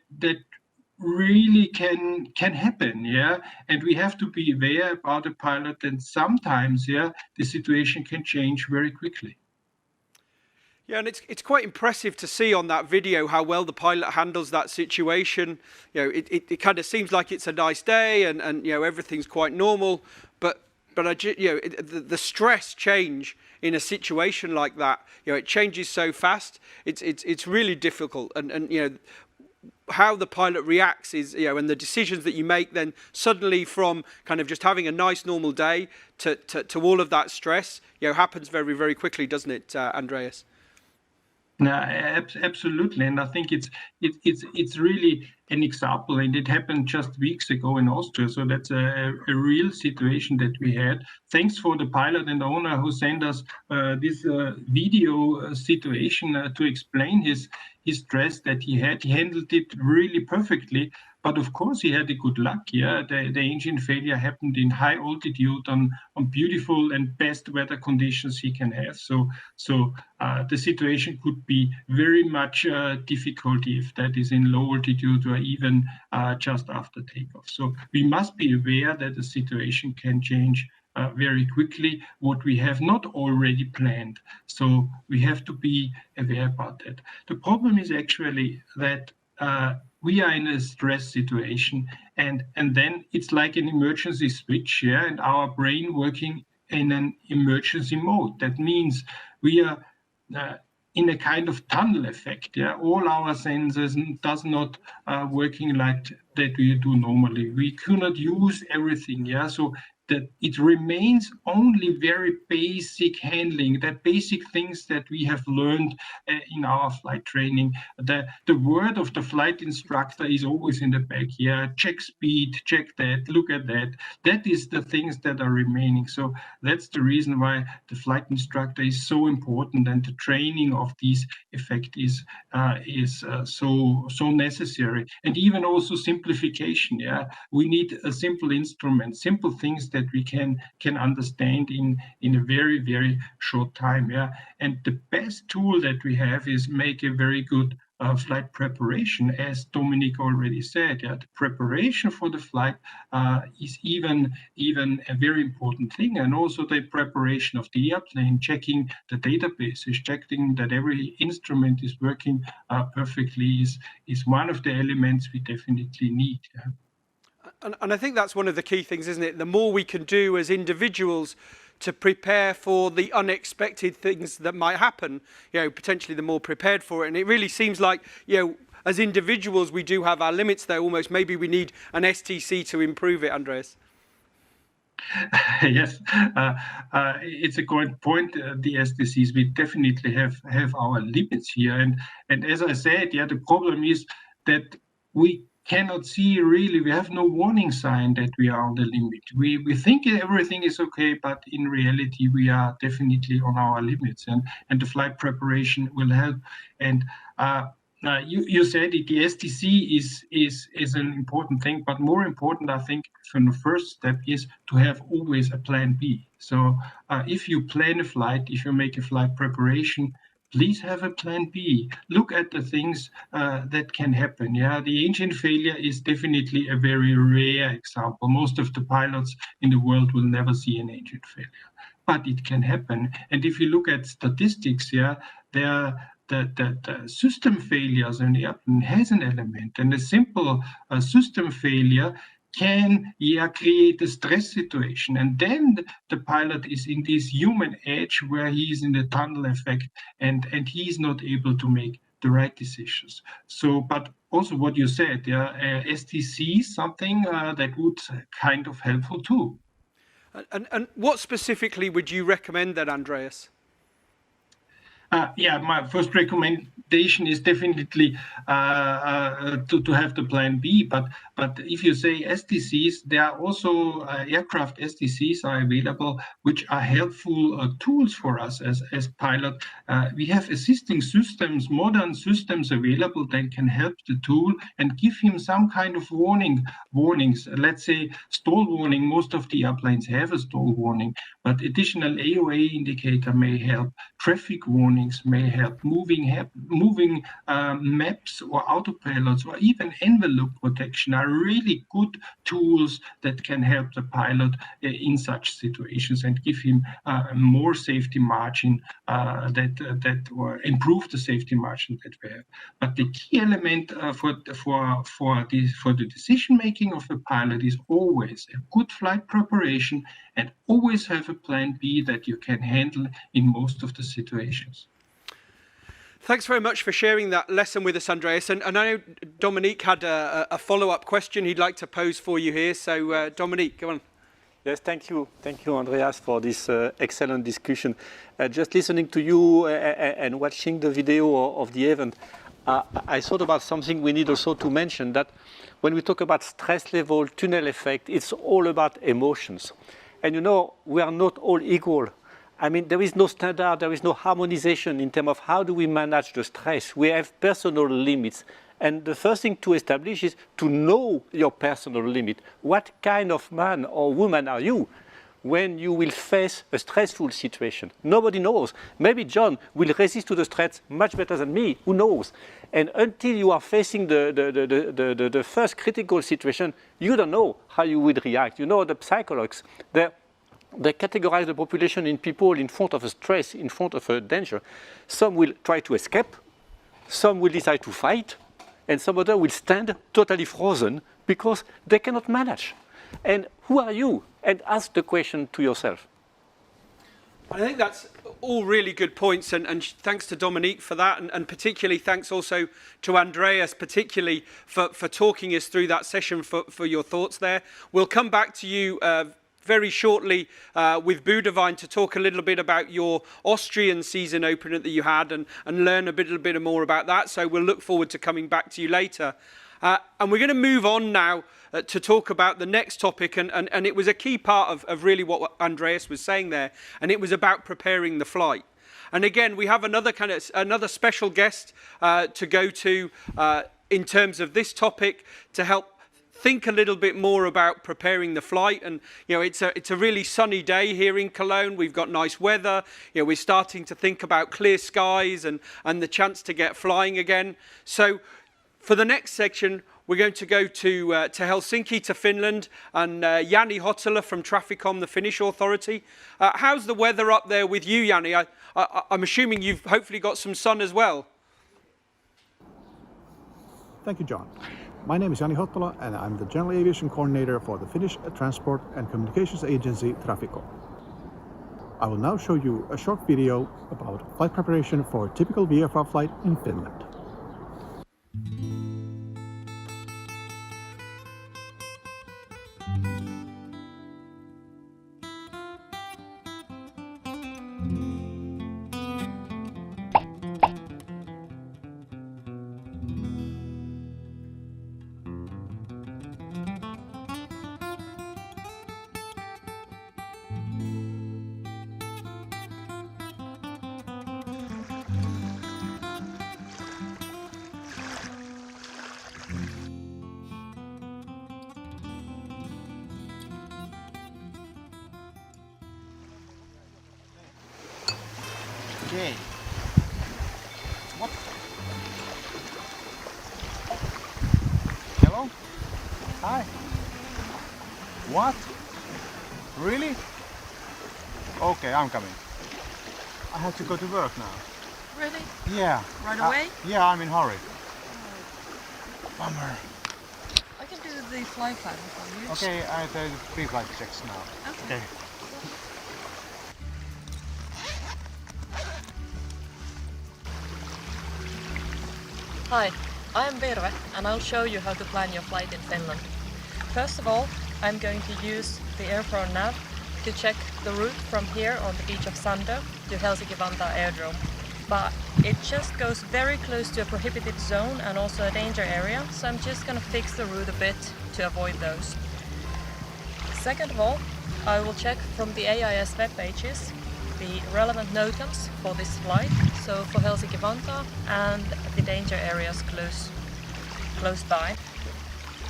really can happen, yeah, and we have to be aware about the pilot, and sometimes, yeah, the situation can change very quickly. Yeah, and it's quite impressive to see on that video how well the pilot handles that situation. It kind of seems like it's a nice day, and everything's quite normal, but the stress change in a situation like that, it changes so fast. It's really difficult, and how the pilot reacts is, and the decisions that you make then suddenly from kind of just having a nice normal day to all of that stress, happens very, very quickly, doesn't it, Andreas? No, absolutely, and I think it's really an example, and it happened just weeks ago in Austria. So that's a real situation that we had. Thanks for the pilot and owner who sent us this video situation to explain his stress that he had. He handled it really perfectly. But of course, he had a good luck. Yeah, the engine failure happened in high altitude on beautiful and best weather conditions he can have. So the situation could be very much difficult if that is in low altitude or even just after takeoff. So we must be aware that the situation can change very quickly, what we have not already planned. So we have to be aware about that. The problem is actually that we are in a stress situation, and then it's like an emergency switch, yeah, and our brain working in an emergency mode. That means we are in a kind of tunnel effect. Yeah, all our senses does not working like that we do normally. We cannot use everything. Yeah, so that it remains only very basic handling, that basic things that we have learned in our flight training. The word of the flight instructor is always in the back. Yeah, check speed, check that, look at that. That is the things that are remaining. So that's the reason why the flight instructor is so important, and the training of these effects is so necessary. And even also simplification. Yeah, we need a simple instrument, simple things that we can understand in a very, very short time. Yeah, and the best tool that we have is make a very good flight preparation, as Dominique already said. Yeah, the preparation for the flight is even a very important thing, and also the preparation of the airplane, checking the databases, checking that every instrument is working perfectly is one of the elements we definitely need. Yeah. And I think that's one of the key things, isn't it? The more we can do as individuals to prepare for the unexpected things that might happen, potentially the more prepared for it. And it really seems like, as individuals, we do have our limits there almost. Maybe we need an STC to improve it, Andreas. Yes, it's a good point. The STCs, we definitely have our limits here. And as I said, yeah, the problem is that we cannot see really, we have no warning sign that we are on the limit. We think everything is okay, but in reality, we are definitely on our limits, and the flight preparation will help. And you said it, the STC is an important thing, but more important, I think, from the first step is to have always a plan B. So if you plan a flight, if you make a flight preparation, please have a plan B. Look at the things that can happen. Yeah, the engine failure is definitely a very rare example. Most of the pilots in the world will never see an engine failure, but it can happen. And if you look at statistics, yeah, the system failures in the airplane has an element, and a simple system failure can create a stress situation, and then the pilot is in this human edge where he is in the tunnel effect, and he is not able to make the right decisions. So, but also what you said, STC is something that would kind of helpful too. And what specifically would you recommend then, Andreas? My first recommendation is definitely to have the plan B. But if you say STCs, there are also aircraft STCs are available, which are helpful tools for us as pilot. We have assisting systems, modern systems available that can help the tool and give him some kind of warnings. Let's say stall warning. Most of the airplanes have a stall warning, but additional AOA indicator may help. Traffic warnings may help. Moving maps or autopilots or even envelope protection are really good tools that can help the pilot in such situations and give him more safety margin or improve the safety margin that we have. But the key element for the decision making of the pilot is always a good flight preparation, and always have a plan B that you can handle in most of the situations. Thanks very much for sharing that lesson with us, Andreas. And I know Dominique had a follow-up question he'd like to pose for you here. So, Dominique, go on. Yes, thank you. Thank you, Andreas, for this excellent discussion. Just listening to you and watching the video of the event, I thought about something we need also to mention, that when we talk about stress level, tunnel effect, it's all about emotions. And you know, we are not all equal. I mean, there is no standard, there is no harmonization in terms of how do we manage the stress. We have personal limits. And the first thing to establish is to know your personal limit. What kind of man or woman are you when you will face a stressful situation? Nobody knows. Maybe John will resist to the stress much better than me, who knows? And until you are facing the first critical situation, you don't know how you would react. You know, the psychologists, they categorize the population in people in front of a stress, in front of a danger. Some will try to escape, some will decide to fight, and some other will stand totally frozen because they cannot manage. And who are you? And ask the question to yourself. I think that's all really good points, and thanks to Dominique for that, and particularly thanks also to Andreas, particularly for talking us through that session, for your thoughts there. We'll come back to you very shortly with Budavine to talk a little bit about your Austrian season opener that you had and learn a little bit more about that. So we'll look forward to coming back to you later. And we're going to move on now to talk about the next topic. And it was a key part of really what Andreas was saying there. And it was about preparing the flight. And again, we have another special guest to go to in terms of this topic to help think a little bit more about preparing the flight. And you know, it's a really sunny day here in Cologne. We've got nice weather. You know, we're starting to think about clear skies and the chance to get flying again. So for the next section, we're going to go to Helsinki, to Finland, and Jani Hotala from Traficom, the Finnish authority. How's the weather up there with you, Jani? I'm assuming you've hopefully got some sun as well. Thank you, John. My name is Jani Hotala, and I'm the General Aviation Coordinator for the Finnish Transport and Communications Agency, Traficom. I will now show you a short video about flight preparation for a typical VFR flight in Finland. Okay. What? Hello? Hi. What? Really? Okay, I'm coming. I have to go to work now. Really? Yeah. Right away? Yeah, I'm in a hurry. Bummer. I can do the flight plan for you. Okay, I do the pre-flight checks now. Okay. Hi, I am Vfr and I'll show you how to plan your flight in Finland. First of all, I'm going to use the Airfront nav to check the route from here on the beach of Sando to Helsinki-Vantaa Airdrome. But it just goes very close to a prohibited zone and also a danger area, so I'm just going to fix the route a bit to avoid those. Second of all, I will check from the AIS web pages the relevant NOTAMs for this flight, so for Helsinki-Vantaa and the danger areas close by.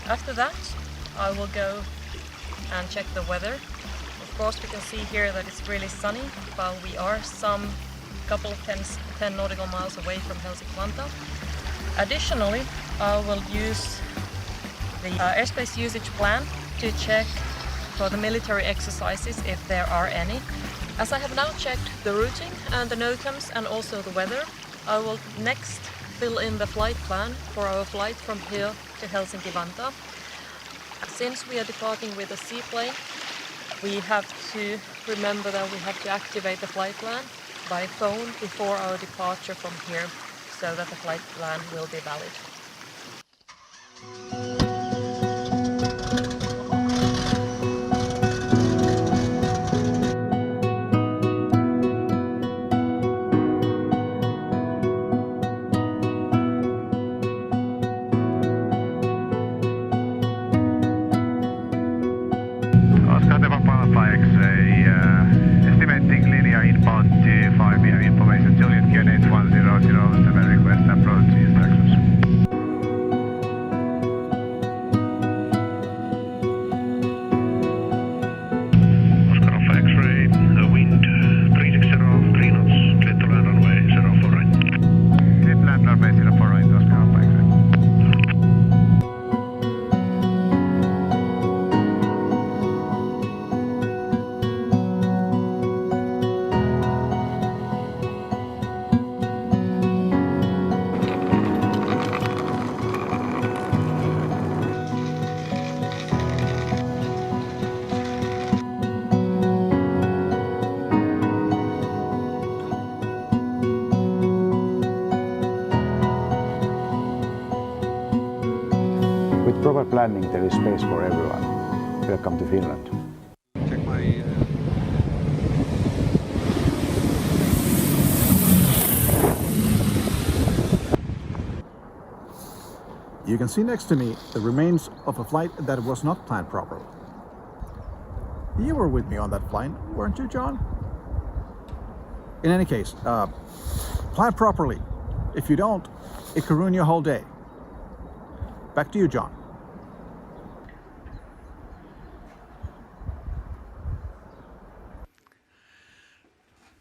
After that, I will go and check the weather. Of course, we can see here that it's really sunny, but we are some couple of 10 nautical miles away from Helsinki-Vantaa. Additionally, I will use the airspace usage plan to check for the military exercises if there are any. As I have now checked the routing and the NOTAMs and also the weather, I will next fill in the flight plan for our flight from here to Helsinki-Vantaa. Since we are departing with a seaplane, we have to remember that we have to activate the flight plan by phone before our departure from here, so that the flight plan will be valid. With proper planning, there is space for everyone. Welcome to Finland. Check my. You can see next to me the remains of a flight that was not planned properly. You were with me on that flight, weren't you, John? In any case, plan properly. If you don't, it could ruin your whole day. Back to you, John.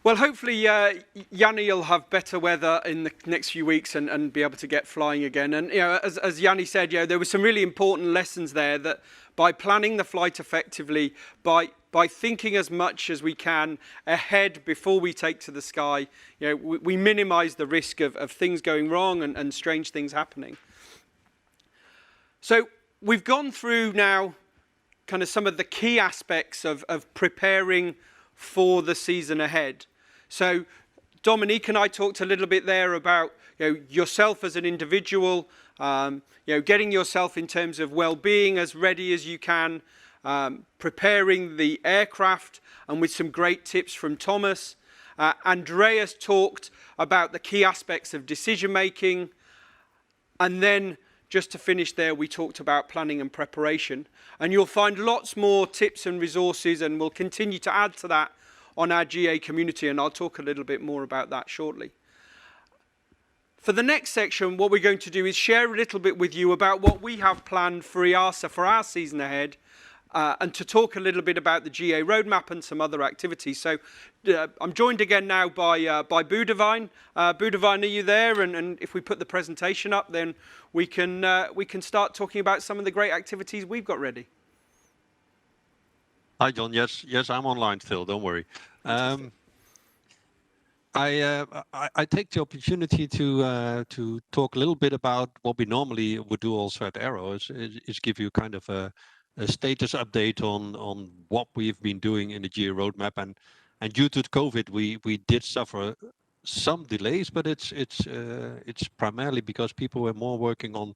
Well, hopefully Yanni will have better weather in the next few weeks and be able to get flying again. And as Yanni said, there were some really important lessons there, that by planning the flight effectively, by thinking as much as we can ahead before we take to the sky, we minimise the risk of things going wrong and strange things happening. So we've gone through now kind of some of the key aspects of preparing for the season ahead. So Dominique and I talked a little bit there about yourself as an individual, getting yourself in terms of well-being as ready as you can, preparing the aircraft, and with some great tips from Thomas. Andreas talked about the key aspects of decision making, and then just to finish there, we talked about planning and preparation. And you'll find lots more tips and resources, and we'll continue to add to that on our GA community, and I'll talk a little bit more about that shortly. For the next section, what we're going to do is share a little bit with you about what we have planned for EASA for our season ahead, and to talk a little bit about the GA roadmap and some other activities. So I'm joined again now by Budavine. Budavine, are you there? And if we put the presentation up, then we can start talking about some of the great activities we've got ready. Hi, John. Yes, I'm online still. Don't worry. I take the opportunity to talk a little bit about what we normally would do also at Aero, is give you kind of a status update on what we've been doing in the GA roadmap, and due to COVID we did suffer some delays, but it's primarily because people were more working on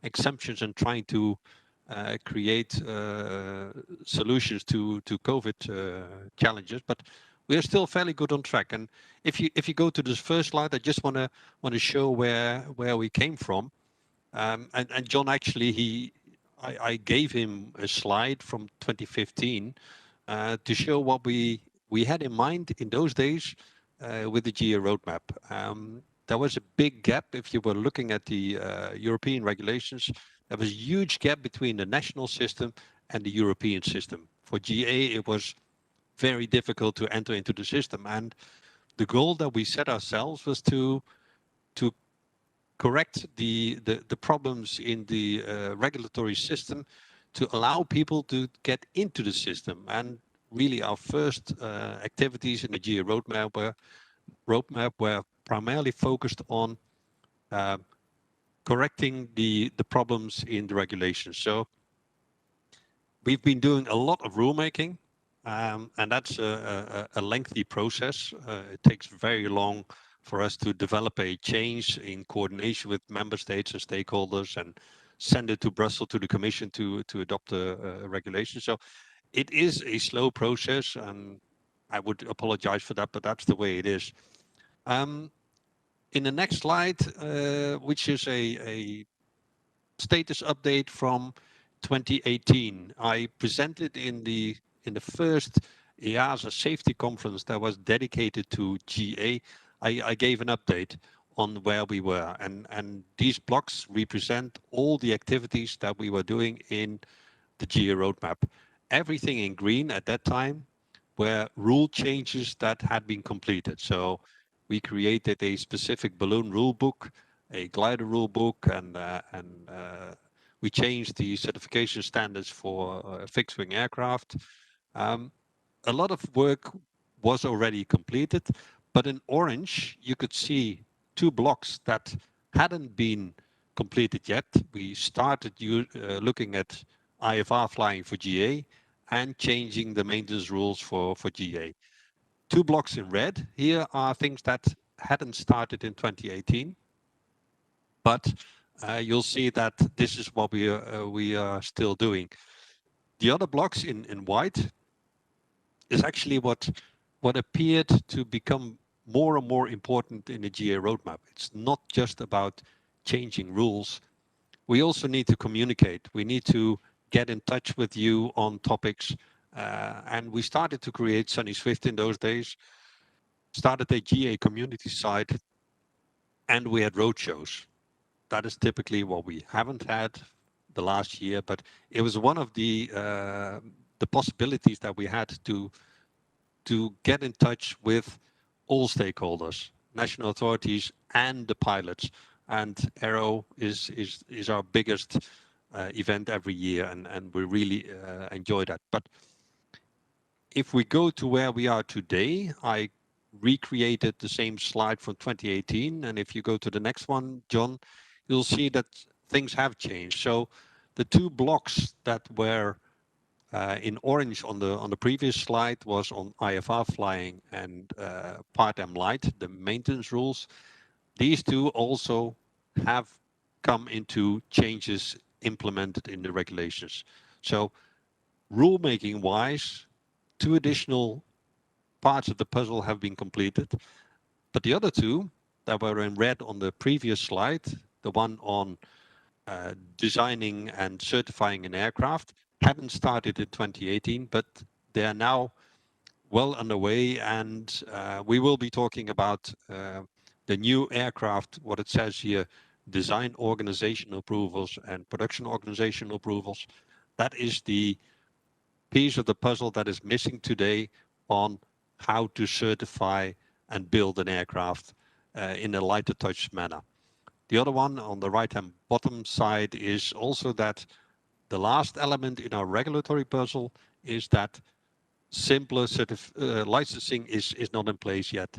exemptions and trying to create solutions to COVID challenges, but we are still fairly good on track. And if you go to this first slide, I just want to show where we came from. And John actually I gave him a slide from 2015 to show what we had in mind in those days with the GA roadmap. There was a big gap if you were looking at the European regulations. There was a huge gap between the national system and the European system. For GA, it was very difficult to enter into the system. And the goal that we set ourselves was to correct the problems in the regulatory system, to allow people to get into the system. And really our first activities in the GA roadmap were primarily focused on correcting the problems in the regulations. So we've been doing a lot of rulemaking, and that's a lengthy process. It takes very long for us to develop a change in coordination with member states and stakeholders and send it to Brussels, to the Commission to adopt a regulation. So it is a slow process, and I would apologize for that, but that's the way it is. In the next slide, which is a status update from 2018, I presented in the first EASA safety conference that was dedicated to GA. I gave an update on where we were, and these blocks represent all the activities that we were doing in the GA roadmap. Everything in green at that time were rule changes that had been completed. So we created a specific balloon rule book, a glider rule book, and we changed the certification standards for fixed-wing aircraft. A lot of work was already completed, but in orange you could see two blocks that hadn't been completed yet. We started looking at IFR flying for GA and changing the maintenance rules for GA. Two blocks in red here are things that hadn't started in 2018, but you'll see that this is what we are still doing. The other blocks in white is actually what appeared to become more and more important in the GA roadmap. It's not just about changing rules. We also need to communicate. We need to get in touch with you on topics. And we started to create Sunny Swift in those days, started a GA community site, and we had roadshows. That is typically what we haven't had the last year, but it was one of the possibilities that we had to get in touch with all stakeholders, national authorities and the pilots. And Aero is our biggest event every year, and we really enjoy that. But if we go to where we are today, I recreated the same slide from 2018. And if you go to the next one, John, you'll see that things have changed. So the two blocks that were in orange on the previous slide was on IFR flying and Part M Light, the maintenance rules. These two also have come into changes implemented in the regulations. So rulemaking wise, 2 additional parts of the puzzle have been completed, but the other 2 that were in red on the previous slide, the one on designing and certifying an aircraft, haven't started in 2018, but they are now well underway, and we will be talking about the new aircraft, what it says here, design organization approvals and production organization approvals. That is the piece of the puzzle that is missing today on how to certify and build an aircraft in a lighter touch manner. The other one on the right hand bottom side is also that the last element in our regulatory puzzle is that simpler licensing is not in place yet.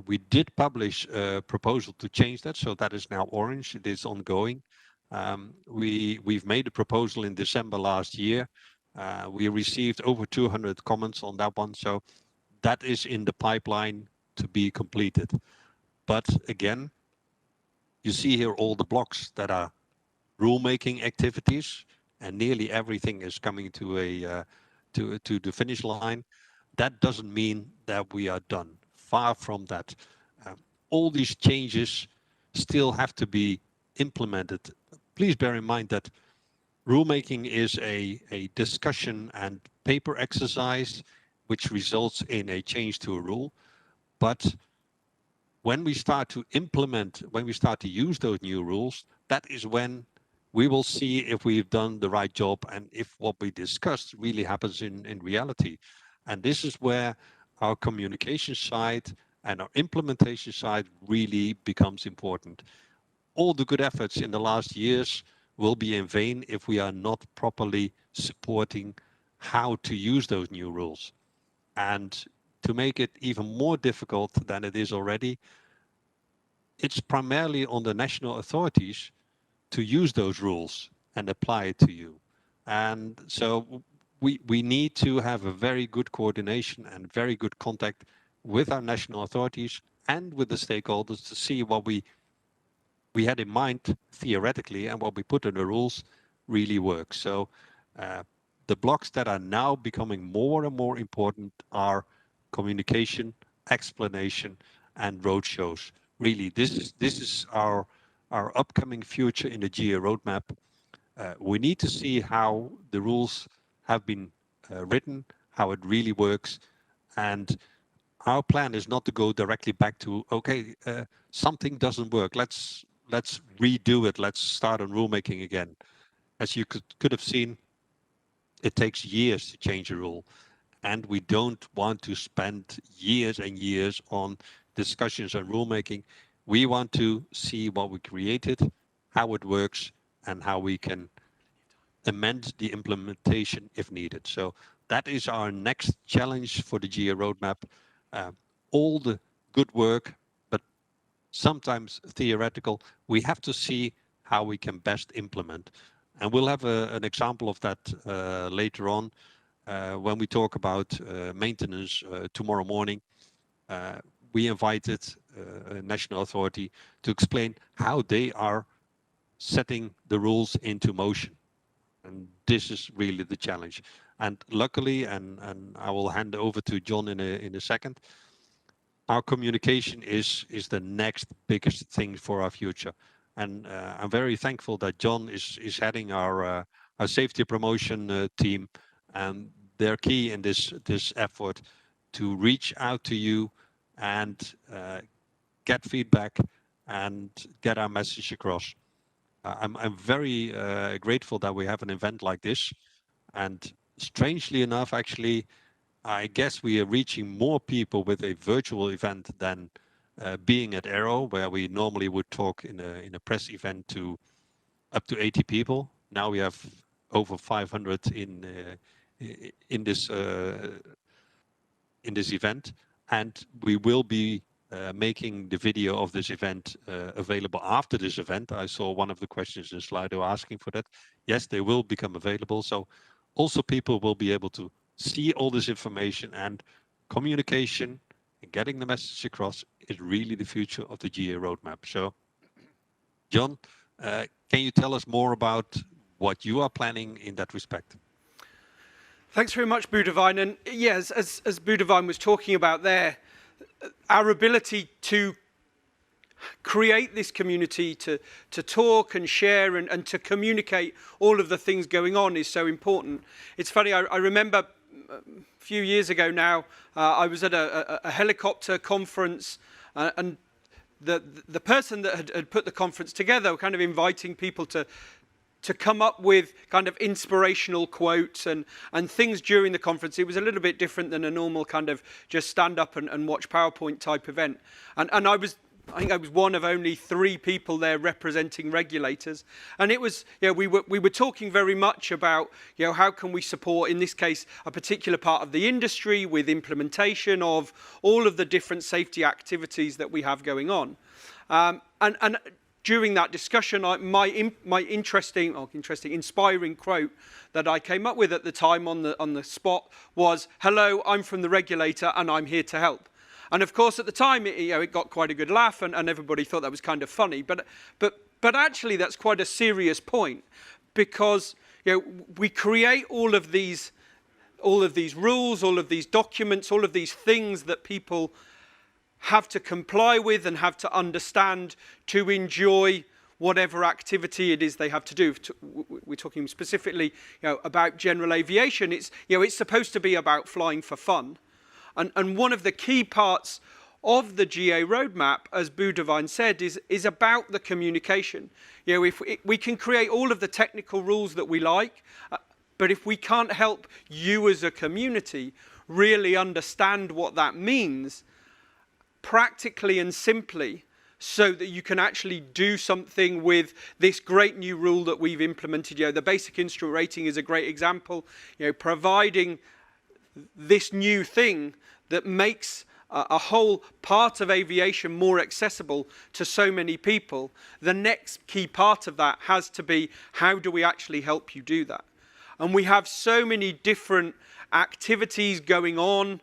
We did publish a proposal to change that, so that is now orange. It is ongoing. We've made a proposal in December last year. We received over 200 comments on that one, so that is in the pipeline to be completed. But again, you see here all the blocks that are rulemaking activities, and nearly everything is coming to the finish line. That doesn't mean that we are done. Far from that. All these changes still have to be implemented. Please bear in mind that rulemaking is a discussion and paper exercise which results in a change to a rule. But when we start to implement, when we start to use those new rules, that is when we will see if we've done the right job and if what we discussed really happens in reality. And this is where our communication side and our implementation side really becomes important. All the good efforts in the last years will be in vain if we are not properly supporting how to use those new rules. And to make it even more difficult than it is already, it's primarily on the national authorities to use those rules and apply it to you. And so we need to have a very good coordination and very good contact with our national authorities and with the stakeholders to see what we had in mind theoretically and what we put in the rules really works. So the blocks that are now becoming more and more important are communication, explanation, and roadshows. Really, this is our upcoming future in the GA roadmap. We need to see how the rules have been written, how it really works, and our plan is not to go directly back to, okay, something doesn't work, let's redo it, let's start on rulemaking again. As you could have seen, it takes years to change a rule, and we don't want to spend years and years on discussions on rulemaking. We want to see what we created, how it works, and how we can amend the implementation if needed. So that is our next challenge for the GA roadmap. All the good work, but sometimes theoretical, we have to see how we can best implement. And we'll have an example of that later on when we talk about maintenance tomorrow morning. We invited a national authority to explain how they are setting the rules into motion. And this is really the challenge. And luckily, and I will hand over to John in a second, our communication is the next biggest thing for our future. And I'm very thankful that John is heading our safety promotion team, and they're key in this effort to reach out to you and get feedback and get our message across. I'm very grateful that we have an event like this, and strangely enough, actually, I guess we are reaching more people with a virtual event than being at Aero, where we normally would talk in a press event to up to 80 people. Now we have over 500 in this event, and we will be making the video of this event available after this event. I saw one of the questions in Slido asking for that. Yes, they will become available. So also people will be able to see all this information, and communication and getting the message across is really the future of the GA roadmap. So John, can you tell us more about what you are planning in that respect? Thanks very much, Boudewijn. And yes, as Boudewijn was talking about there, our ability to create this community, to talk and share and to communicate all of the things going on is so important. It's funny, I remember a few years ago now, I was at a helicopter conference, and the person that had put the conference together, kind of inviting people to come up with kind of inspirational quotes and things during the conference. It was a little bit different than a normal kind of just stand up and watch PowerPoint type event. And I think I was one of only 3 people there representing regulators. And it was, we were talking very much about, how can we support, in this case, a particular part of the industry with implementation of all of the different safety activities that we have going on. And during that discussion, my inspiring quote that I came up with at the time on the spot was, "Hello, I'm from the regulator and I'm here to help." And of course, at the time, it got quite a good laugh, and everybody thought that was kind of funny. But actually, that's quite a serious point, because we create all of these rules, all of these documents, all of these things that people have to comply with and have to understand to enjoy whatever activity it is they have to do. We're talking specifically, about general aviation. It's supposed to be about flying for fun. And one of the key parts of the GA roadmap, as Boudewijn said, is about the communication. If we can create all of the technical rules that we like, but if we can't help you as a community really understand what that means, practically and simply, so that you can actually do something with this great new rule that we've implemented. The basic instrument rating is a great example, providing this new thing that makes a whole part of aviation more accessible to so many people. The next key part of that has to be, how do we actually help you do that? And we have so many different activities going on,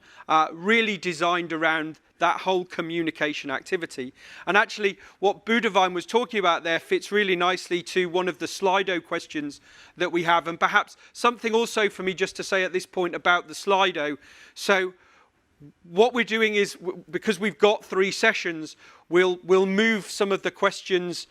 really designed around that whole communication activity. And actually, what Boudewijn was talking about there fits really nicely to one of the Slido questions that we have. And perhaps something also for me just to say at this point about the Slido. So what we're doing is, because we've got 3 sessions, we'll move some of the questions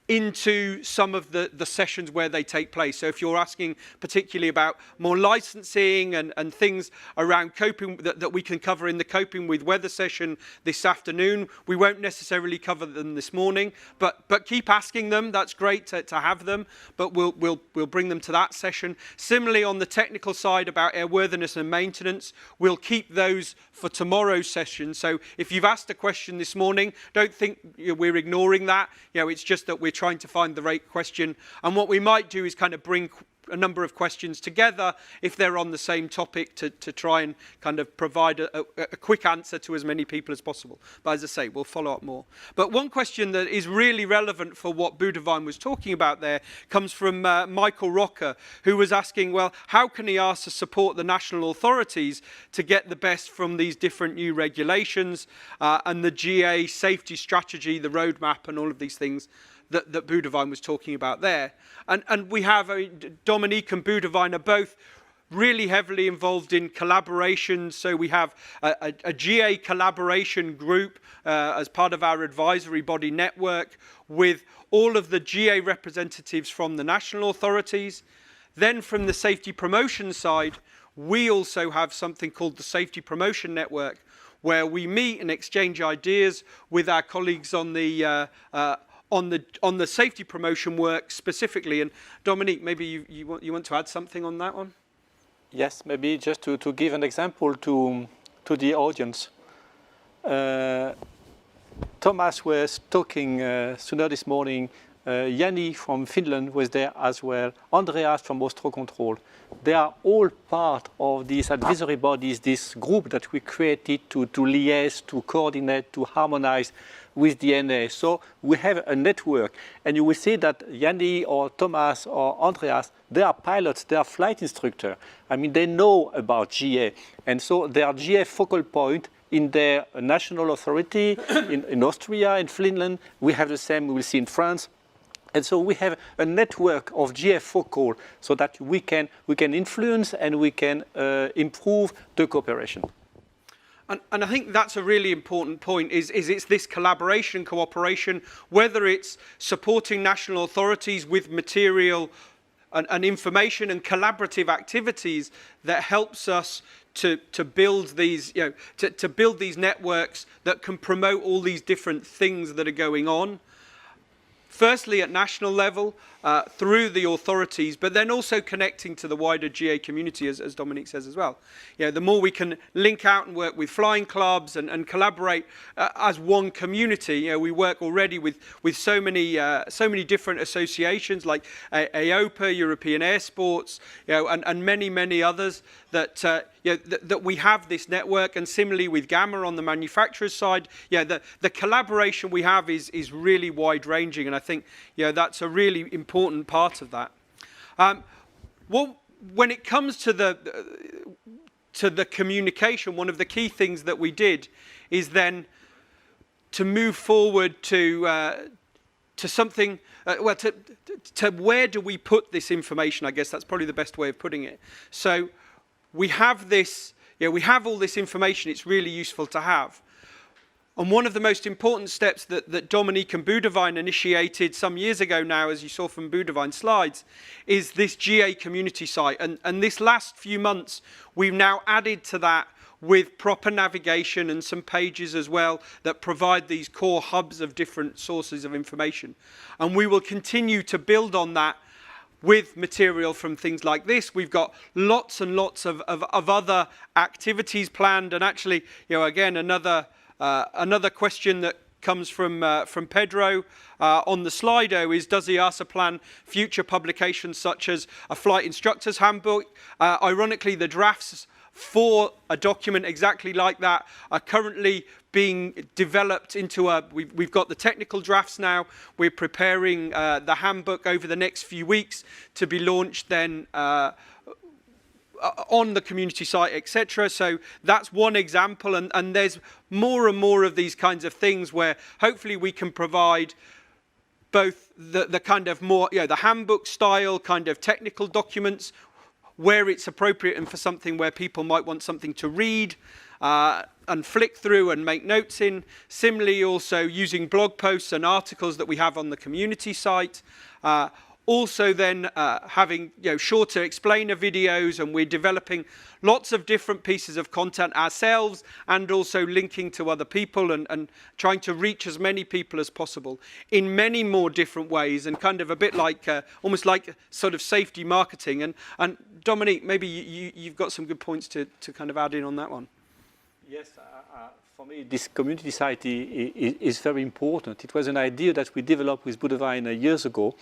into some of the sessions where they take place. So if you're asking particularly about more licensing and things around coping that we can cover in the coping with weather session this afternoon, we won't necessarily cover them this morning, but keep asking them. That's great to have them, but we'll bring them to that session. Similarly, on the technical side about airworthiness and maintenance, we'll keep those for tomorrow's session. So if you've asked a question this morning, don't think we're ignoring that. It's just that we're trying to find the right question. And what we might do is kind of bring a number of questions together if they're on the same topic to try and kind of provide a quick answer to as many people as possible. But as I say, we'll follow up more. But one question that is really relevant for what Boudewijn was talking about there comes from Michael Rocker, who was asking, well, how can EASA support the national authorities to get the best from these different new regulations and the GA safety strategy, the roadmap and all of these things that Boudewijn was talking about there. And we have, Dominique and Boudewijn are both really heavily involved in collaboration. So we have a GA collaboration group as part of our advisory body network with all of the GA representatives from the national authorities. Then from the safety promotion side, we also have something called the Safety Promotion Network, where we meet and exchange ideas with our colleagues on the safety promotion work specifically. And Dominique, maybe you want to add something on that one? Yes, maybe just to give an example to the audience. Thomas was talking sooner this morning. Jani from Finland was there as well. Andreas from Austro Control. They are all part of these advisory bodies, this group that we created to liaise, to coordinate, to harmonize with the NA. So we have a network, and you will see that Jani or Thomas or Andreas, they are pilots, they are flight instructors. I mean, they know about GA, and so they are GA focal point in their national authority, in Austria, in Finland. We have the same, we will see in France. And so we have a network of GA focal so that we can influence and we can improve the cooperation. And I think that's a really important point, is it's this collaboration, cooperation, whether it's supporting national authorities with material and information and collaborative activities that helps us to build these, to build these networks that can promote all these different things that are going on. Firstly, at national level, through the authorities, but then also connecting to the wider GA community, as Dominique says as well. The more we can link out and work with flying clubs and collaborate as one community. We work already with so many different associations like AOPA, European Air Sports, and many others that we have this network. And similarly with Gamma on the manufacturer's side, the collaboration we have is really wide ranging, and I think that's a really important part of that. When it comes to the communication, one of the key things that we did is then to move forward to something. To where do we put this information? I guess that's probably the best way of putting it. So we have this. We have all this information. It's really useful to have. And one of the most important steps that Dominique and Boudewijn initiated some years ago now, as you saw from Boudewijn's slides, is this GA community site. And this last few months, we've now added to that with proper navigation and some pages as well that provide these core hubs of different sources of information. And we will continue to build on that with material from things like this. We've got lots and lots of other activities planned. And actually, again, another question that comes from Pedro on the Slido is, does EASA plan future publications such as a flight instructor's handbook? Ironically, the drafts for a document exactly like that are currently being developed into we've got the technical drafts now. We're preparing the handbook over the next few weeks to be launched then on the community site, etc. So that's one example, and there's more and more of these kinds of things where hopefully we can provide both the kind of more, the handbook style kind of technical documents where it's appropriate and for something where people might want something to read and flick through and make notes in. Similarly, also using blog posts and articles that we have on the community site. Also then having shorter explainer videos, and we're developing lots of different pieces of content ourselves and also linking to other people and trying to reach as many people as possible in many more different ways, and kind of a bit like almost like sort of safety marketing. And Dominique, maybe you've got some good points to kind of add in on that one. Yes, for me this community site is very important. It was an idea that we developed with Boudewijn years ago.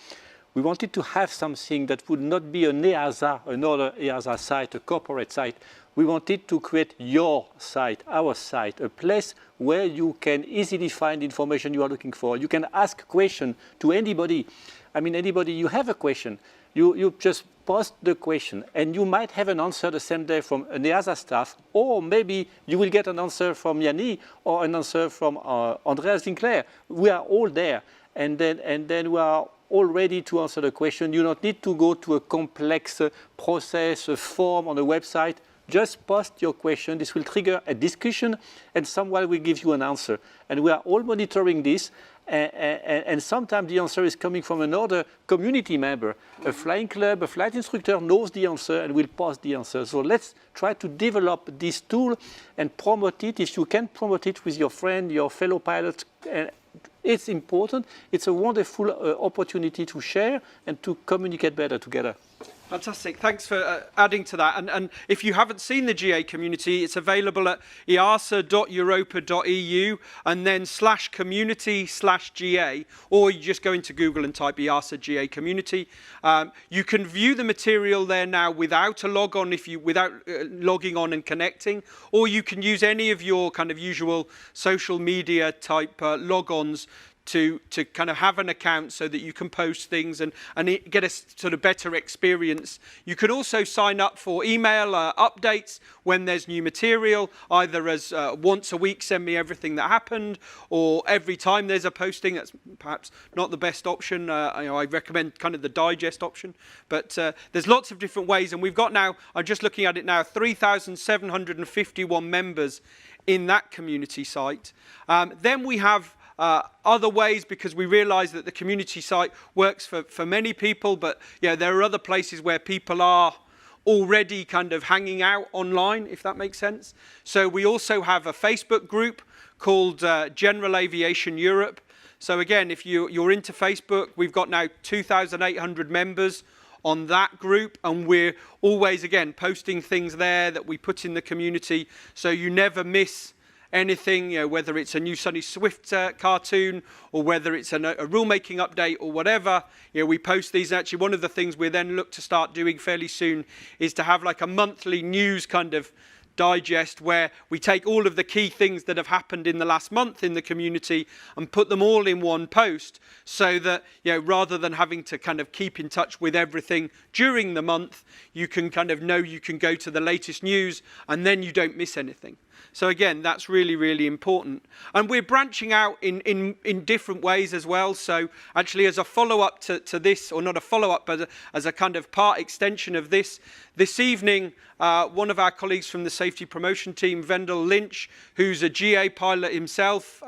We wanted to have something that would not be an EASA, another EASA site, a corporate site. We wanted to create your site, our site, a place where you can easily find information you are looking for. You can ask questions to anybody. I mean, anybody, you have a question, you just post the question, and you might have an answer the same day from an EASA staff, or maybe you will get an answer from Yanni or an answer from Andreas Winkler. We are all there. and then we are all ready to answer the question. You don't need to go to a complex process, a form on a website. Just post your question. This will trigger a discussion, and someone will give you an answer. And we are all monitoring this. And sometimes the answer is coming from another community member. A flying club, a flight instructor knows the answer and will post the answer. So let's try to develop this tool and promote it. If you can promote it with your friend, your fellow pilots, it's important. It's a wonderful opportunity to share and to communicate better together. Fantastic. Thanks for adding to that. And if you haven't seen the GA community, it's available at easa.europa.eu and then /community/GA, or you just go into Google and type EASA GA community. You can view the material there now without a without logging on and connecting, or you can use any of your kind of usual social media type logons to kind of have an account so that you can post things and get a sort of better experience. You can also sign up for email updates when there's new material, either as once a week send me everything that happened, or every time there's a posting. That's perhaps not the best option. I recommend kind of the digest option, but there's lots of different ways, and we've got now, I'm just looking at it now, 3,751 members in that community site. Then we have other ways, because we realize that the community site works for many people, but there are other places where people are already kind of hanging out online, if that makes sense. So we also have a Facebook group called General Aviation Europe. So again, if you're into Facebook, we've got now 2,800 members on that group, and we're always, again, posting things there that we put in the community, so you never miss anything, whether it's a new Sonny Swift cartoon, or whether it's a rulemaking update or whatever. We post these. Actually, one of the things we then look to start doing fairly soon is to have like a monthly news kind of digest where we take all of the key things that have happened in the last month in the community and put them all in one post, so that rather than having to kind of keep in touch with everything during the month, you can kind of know you can go to the latest news and then you don't miss anything. So again, that's really, really important. And we're branching out in different ways as well. So actually, as a follow-up to this, or not a follow-up, but as a kind of part extension of this evening, one of our colleagues from the safety promotion team, Vendel Lynch, who's a GA pilot himself,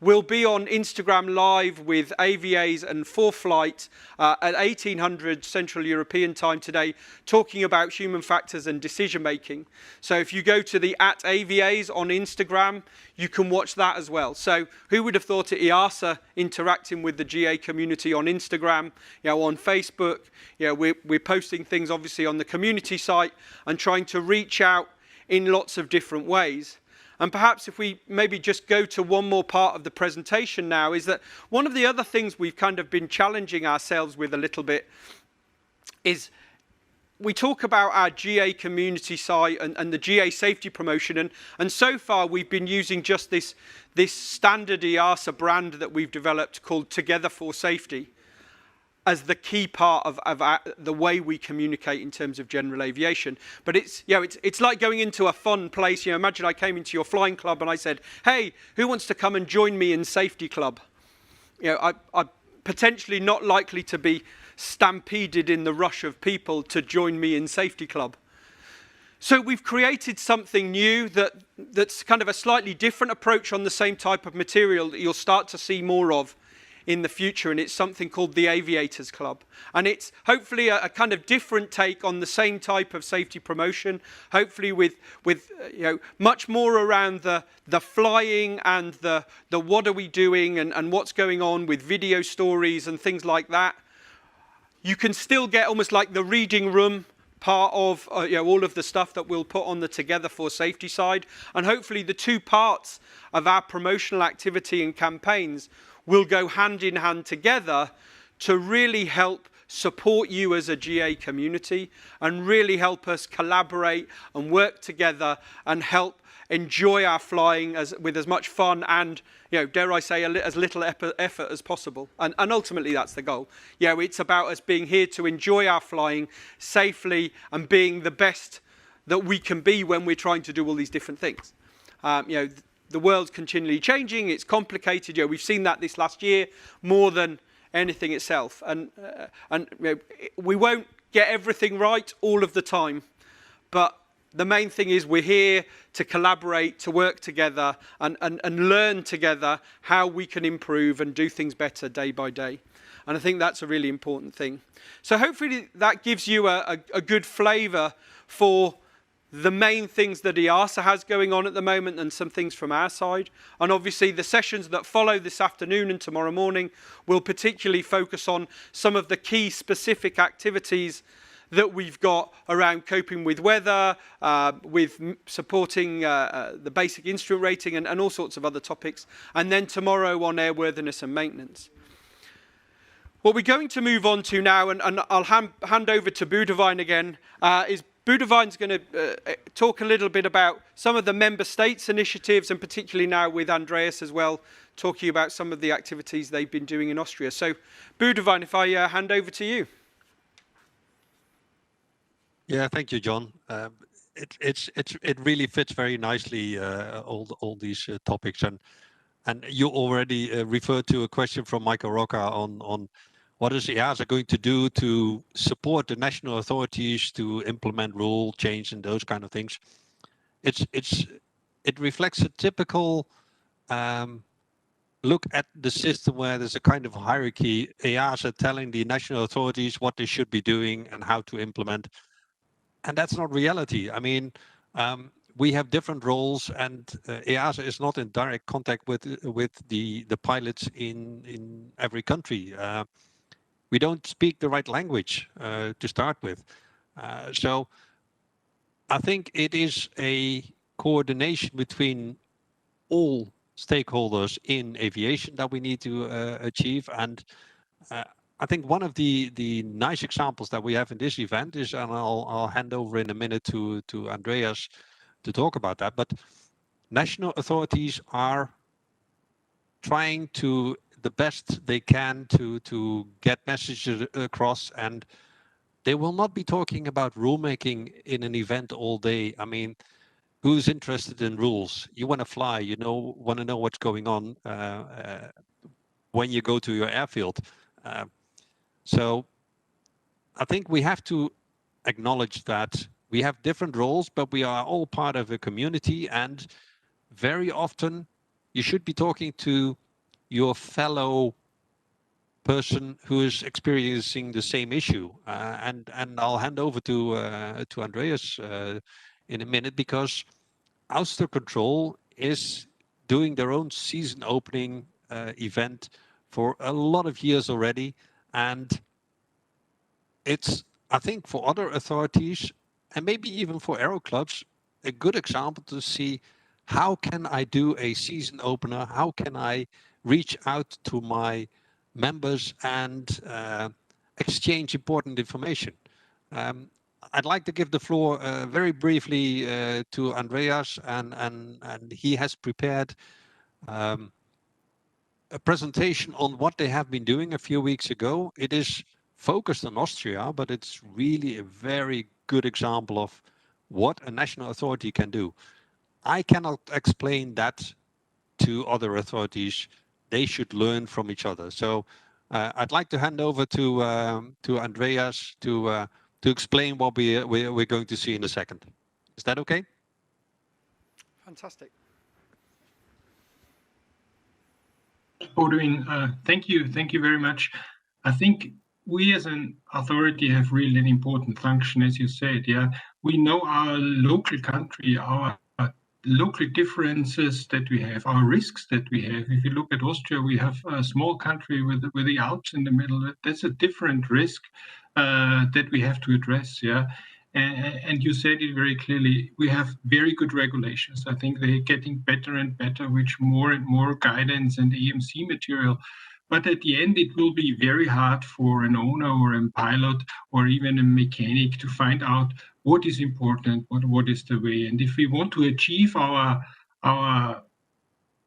will be on Instagram Live with AVAs and 4Flight at 1800 Central European time today, talking about human factors and decision making. So if you go to the @AVAs on Instagram, you can watch that as well. So who would have thought at EASA interacting with the GA community on Instagram, on Facebook, we're posting things obviously on the community site and trying to reach out in lots of different ways. And perhaps if we maybe just go to one more part of the presentation now, is that one of the other things we've kind of been challenging ourselves with a little bit is we talk about our GA community site and the GA safety promotion, and so far we've been using just this standard EASA brand that we've developed called Together for Safety as the key part of the way we communicate in terms of general aviation. But it's like going into a fun place. Imagine I came into your flying club and I said, hey, who wants to come and join me in safety club? I'm potentially not likely to be stampeded in the rush of people to join me in safety club. So we've created something new that's kind of a slightly different approach on the same type of material that you'll start to see more of in the future, and it's something called the Aviators Club. And it's hopefully a kind of different take on the same type of safety promotion, hopefully with much more around the flying and the what are we doing and what's going on with video stories and things like that. You can still get almost like the reading room part of all of the stuff that we'll put on the Together for Safety side, and hopefully the two parts of our promotional activity and campaigns will go hand in hand together to really help support you as a GA community and really help us collaborate and work together and help enjoy our flying with as much fun and, dare I say, as little effort as possible. And ultimately, that's the goal. It's about us being here to enjoy our flying safely and being the best that we can be when we're trying to do all these different things. the world's continually changing, it's complicated. We've seen that this last year more than anything itself. And we won't get everything right all of the time, but the main thing is we're here to collaborate, to work together and learn together how we can improve and do things better day by day. And I think that's a really important thing. So hopefully that gives you a good flavour for the main things that EASA has going on at the moment and some things from our side. And obviously the sessions that follow this afternoon and tomorrow morning will particularly focus on some of the key specific activities that we've got around coping with weather, with supporting the basic instrument rating and all sorts of other topics. And then tomorrow on airworthiness and maintenance. What we're going to move on to now, and I'll hand over to Boudewijn again, is Boudewijn's going to talk a little bit about some of the member states' initiatives, and particularly now with Andreas as well, talking about some of the activities they've been doing in Austria. So, Boudewijn, if I hand over to you. Yeah, thank you, John. It really fits very nicely all these topics, and you already referred to a question from Michael Rocca on what is EASA going to do to support the national authorities to implement rule change and those kind of things. It reflects a typical look at the system where there's a kind of hierarchy, EASA telling the national authorities what they should be doing and how to implement. And that's not reality. I mean, we have different roles, and EASA is not in direct contact with the pilots in every country. We don't speak the right language to start with. So I think it is a coordination between all stakeholders in aviation that we need to achieve. And I think one of the nice examples that we have in this event is, and I'll hand over in a minute to Andreas to talk about that, but national authorities are trying to the best they can to get messages across, and they will not be talking about rulemaking in an event all day. I mean, who's interested in rules? You want to fly, you want to know what's going on when you go to your airfield. So I think we have to acknowledge that we have different roles, but we are all part of a community, and very often you should be talking to your fellow person who is experiencing the same issue. And I'll hand over to Andreas in a minute, because Auster Control is doing their own season opening event for a lot of years already. And it's, I think, for other authorities and maybe even for aero clubs, a good example to see how can I do a season opener? How can I reach out to my members and exchange important information? I'd like to give the floor very briefly to Andreas, and he has prepared a presentation on what they have been doing a few weeks ago. It is focused on Austria, but it's really a very good example of what a national authority can do. I cannot explain that to other authorities. They should learn from each other. So I'd like to hand over to Andreas to explain what we're going to see in a second. Is that okay? Fantastic. Boudewijn, thank you very much. I think we as an authority have really an important function, as you said. Yeah, we know our local country, our local differences that we have, our risks that we have. If you look at Austria, we have a small country with the Alps in the middle. That's a different risk that we have to address. Yeah, and you said it very clearly. We have very good regulations. I think they're getting better and better, with more and more guidance and EMC material. But at the end, it will be very hard for an owner or a pilot or even a mechanic to find out what is important, what is the way. And if we want to achieve our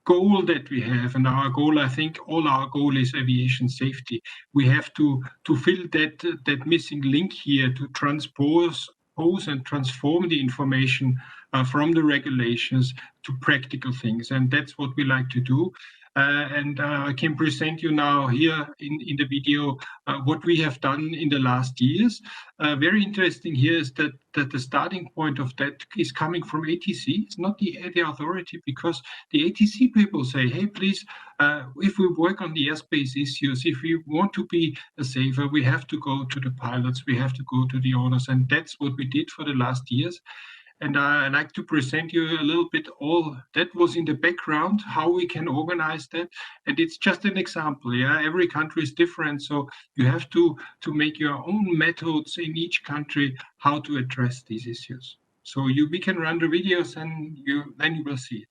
goal that we have, and our goal, I think all our goal is aviation safety, we have to fill that missing link here, to transpose and transform the information from the regulations to practical things. And that's what we like to do. And I can present you now here in the video what we have done in the last years. Very interesting here is that the starting point of that is coming from ATC. It's not the authority, because the ATC people say, hey, please, if we work on the airspace issues, if we want to be safer, we have to go to the pilots, we have to go to the owners. And that's what we did for the last years. And I'd like to present you a little bit all that was in the background, how we can organize that. And it's just an example. Yeah, every country is different. So you have to make your own methods in each country how to address these issues. So we can run the videos and then you will see it.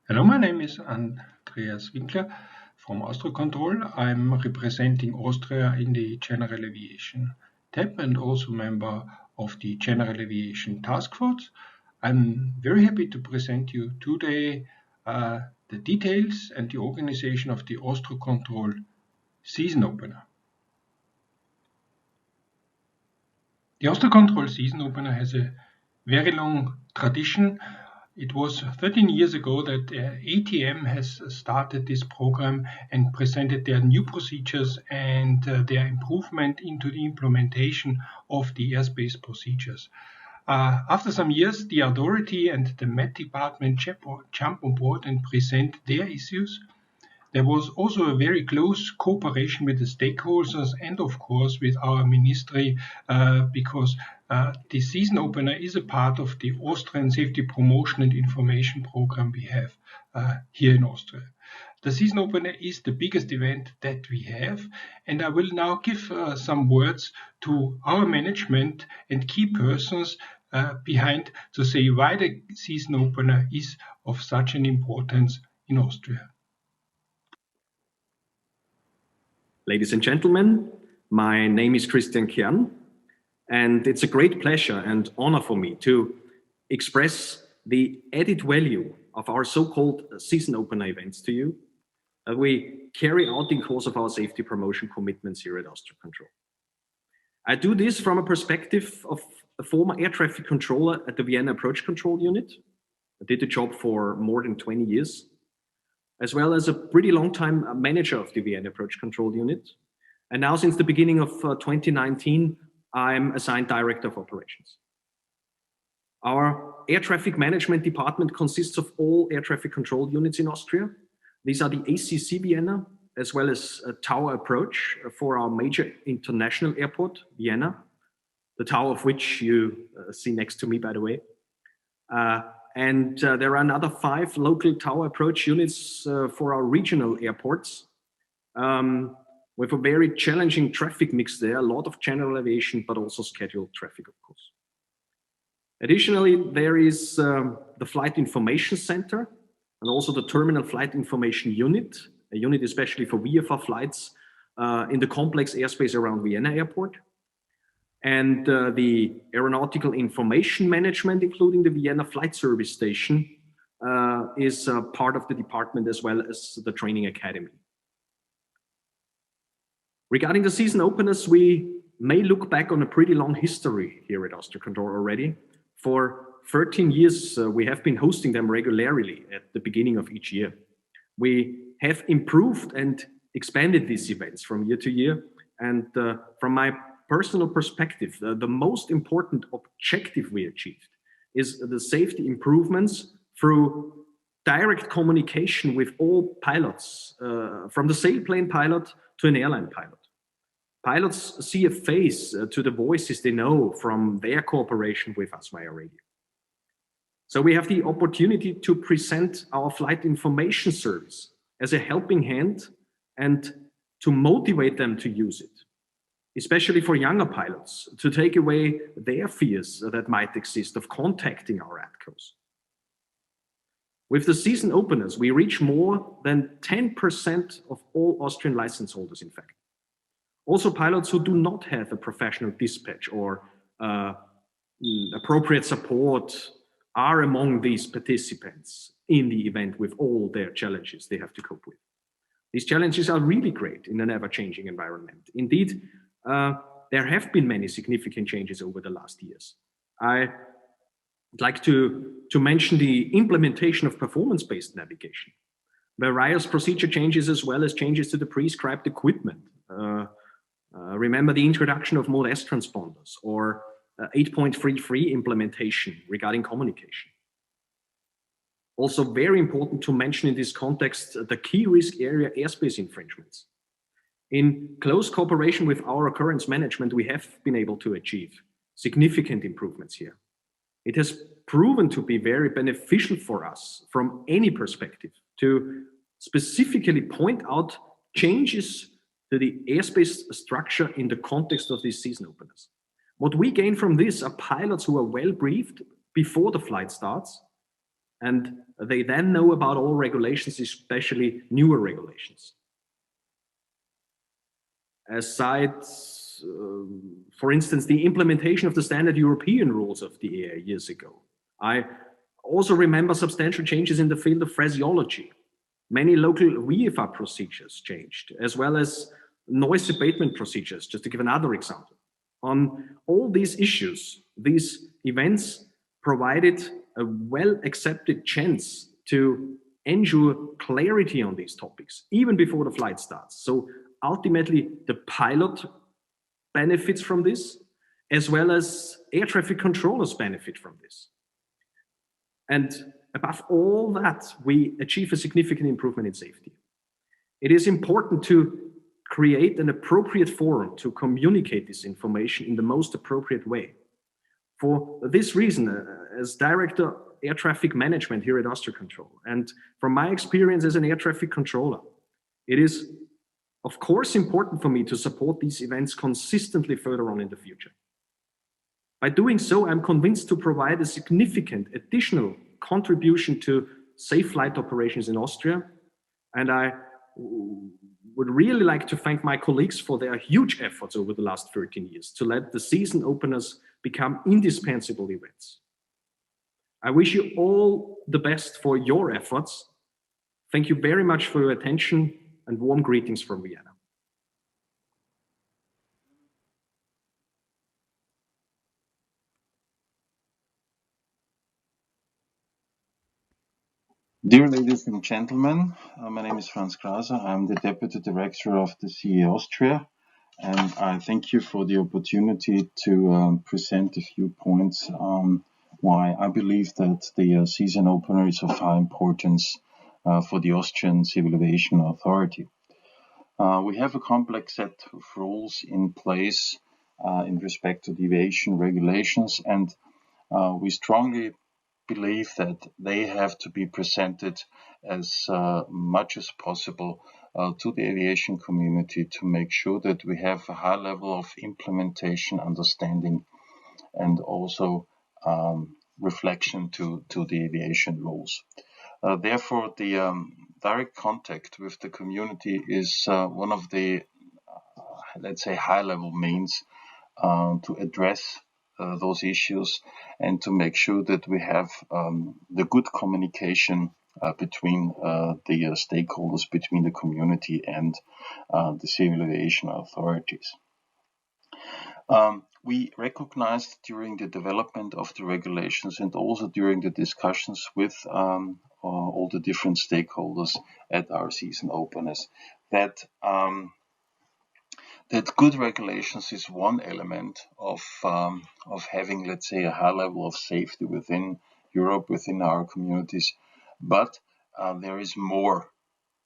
Hello, my name is Andreas Winkler from Austro Control. I'm representing Austria in the General Aviation tab and also member of the General Aviation Task Force. I'm very happy to present you today the details and the organization of the Austro Control season opener. The Austro Control season opener has a very long tradition. It was 13 years ago that ATM has started this program and presented their new procedures and their improvement into the implementation of the airspace procedures. After some years, the authority and the Met department jump on board and present their issues. There was also a very close cooperation with the stakeholders and, of course, with our ministry, because the season opener is a part of the Austrian Safety Promotion and Information Program we have here in Austria. The season opener is the biggest event that we have, and I will now give some words to our management and key persons behind to say why the season opener is of such an importance in Austria. Ladies and gentlemen, my name is Christian Kern, and it's a great pleasure and honor for me to express the added value of our so-called season opener events to you that we carry out in course of our safety promotion commitments here at Austro Control. I do this from a perspective of a former air traffic controller at the Vienna Approach Control Unit. I did the job for more than 20 years. As well as a pretty long time manager of the Vienna Approach Control Unit. And now since the beginning of 2019, I'm assigned Director of Operations. Our air traffic management department consists of all air traffic control units in Austria. These are the ACC Vienna, as well as a tower approach for our major international airport, Vienna, the tower of which you see next to me, by the way. And there are another 5 local tower approach units for our regional airports with a very challenging traffic mix there, a lot of general aviation, but also scheduled traffic, of course. Additionally, there is the Flight Information Center and also the Terminal Flight Information Unit, a unit especially for VFR flights in the complex airspace around Vienna Airport. And the aeronautical information management, including the Vienna Flight Service Station, is part of the department as well as the training academy. Regarding the season openers, we may look back on a pretty long history here at Austro Control already. For 13 years, we have been hosting them regularly at the beginning of each year. We have improved and expanded these events from year to year. And from my personal perspective, the most important objective we achieved is the safety improvements through direct communication with all pilots, from the sailplane pilot to an airline pilot. Pilots see a face to the voices they know from their cooperation with us via radio. So we have the opportunity to present our flight information service as a helping hand and to motivate them to use it, especially for younger pilots, to take away their fears that might exist of contacting our ATCOs. With the season openers, we reach more than 10% of all Austrian license holders, in fact. Also pilots who do not have a professional dispatch or appropriate support are among these participants in the event with all their challenges they have to cope with. These challenges are really great in an ever-changing environment. Indeed, there have been many significant changes over the last years. I'd like to mention the implementation of performance-based navigation, various procedure changes as well as changes to the prescribed equipment. Remember the introduction of Mode S transponders or 8.33 implementation regarding communication. Also very important to mention in this context, the key risk area airspace infringements. In close cooperation with our occurrence management, we have been able to achieve significant improvements here. It has proven to be very beneficial for us from any perspective to specifically point out changes to the airspace structure in the context of these season openers. What we gain from this are pilots who are well briefed before the flight starts, and they then know about all regulations, especially newer regulations. Aside, for instance, the implementation of the standard European rules of the EASA years ago. I also remember substantial changes in the field of phraseology. Many local Vfr procedures changed, as well as noise abatement procedures, just to give another example. On all these issues, these events provided a well-accepted chance to ensure clarity on these topics, even before the flight starts. So ultimately, the pilot benefits from this, as well as air traffic controllers benefit from this. And above all that, we achieve a significant improvement in safety. It is important to create an appropriate forum to communicate this information in the most appropriate way. For this reason, as Director Air Traffic Management here at Austricontrol, and from my experience as an air traffic controller, it is of course important for me to support these events consistently further on in the future. By doing so, I'm convinced to provide a significant additional contribution to safe flight operations in Austria, and I would really like to thank my colleagues for their huge efforts over the last 13 years to let the season openers become indispensable events. I wish you all the best for your efforts. Thank you very much for your attention and warm greetings from Vienna. Dear ladies and gentlemen, my name is Franz Graser. I'm the Deputy Director of the CA Austria, and I thank you for the opportunity to present a few points on why I believe that the season opener is of high importance for the Austrian Civil Aviation Authority. We have a complex set of rules in place in respect to the aviation regulations, and we strongly believe that they have to be presented as much as possible to the aviation community to make sure that we have a high level of implementation, understanding, and also reflection to the aviation rules. Therefore, the direct contact with the community is one of the, let's say, high-level means to address those issues and to make sure that we have the good communication between the stakeholders, between the community and the civil aviation authorities. We recognized during the development of the regulations and also during the discussions with all the different stakeholders at our season openers that good regulations is one element of having, let's say, a high level of safety within Europe, within our communities, but there is more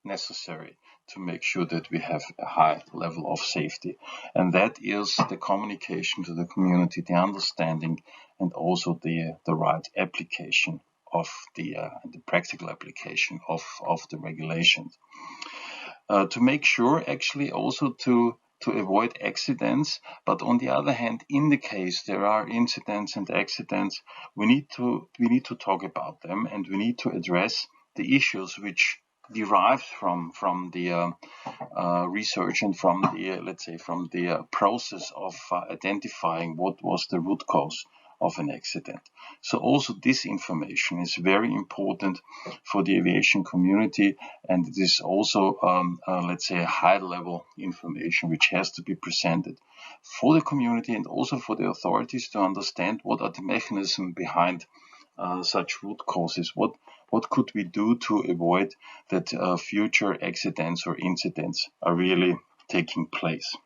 necessary to make sure that we have a high level of safety, and that is the communication to the community, the understanding, and also the right application of the practical application of the regulations. To make sure, actually, also to avoid accidents, but on the other hand, in the case there are incidents and accidents, we need to talk about them, and we need to address the issues which derive from the research and from the, let's say, from the process of identifying what was the root cause of an accident. So also this information is very important for the aviation community, and it is also, let's say, a high-level information which has to be presented for the community and also for the authorities to understand what are the mechanisms behind such root causes. What could we do to avoid that future accidents or incidents are really taking place?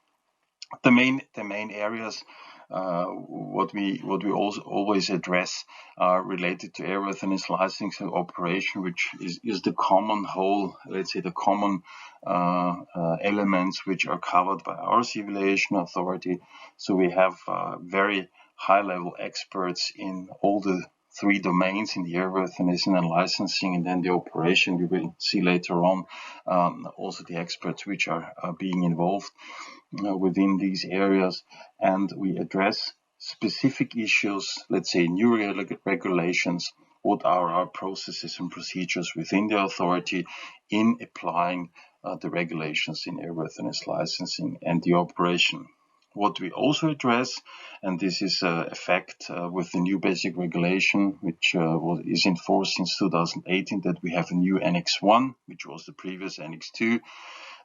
The main areas what we also always address are related to airworthiness licensing operation, which is the common whole, let's say the common elements which are covered by our civil aviation authority. So we have very high-level experts in all the three domains, in the airworthiness and licensing, and then the operation. We will see later on also the experts which are being involved within these areas, and we address specific issues, let's say new regulations, what are our processes and procedures within the authority in applying the regulations in airworthiness licensing and the operation. What we also address, and this is a fact with the new basic regulation, which is in force since 2018, that we have a new Annex 1, which was the previous Annex 2,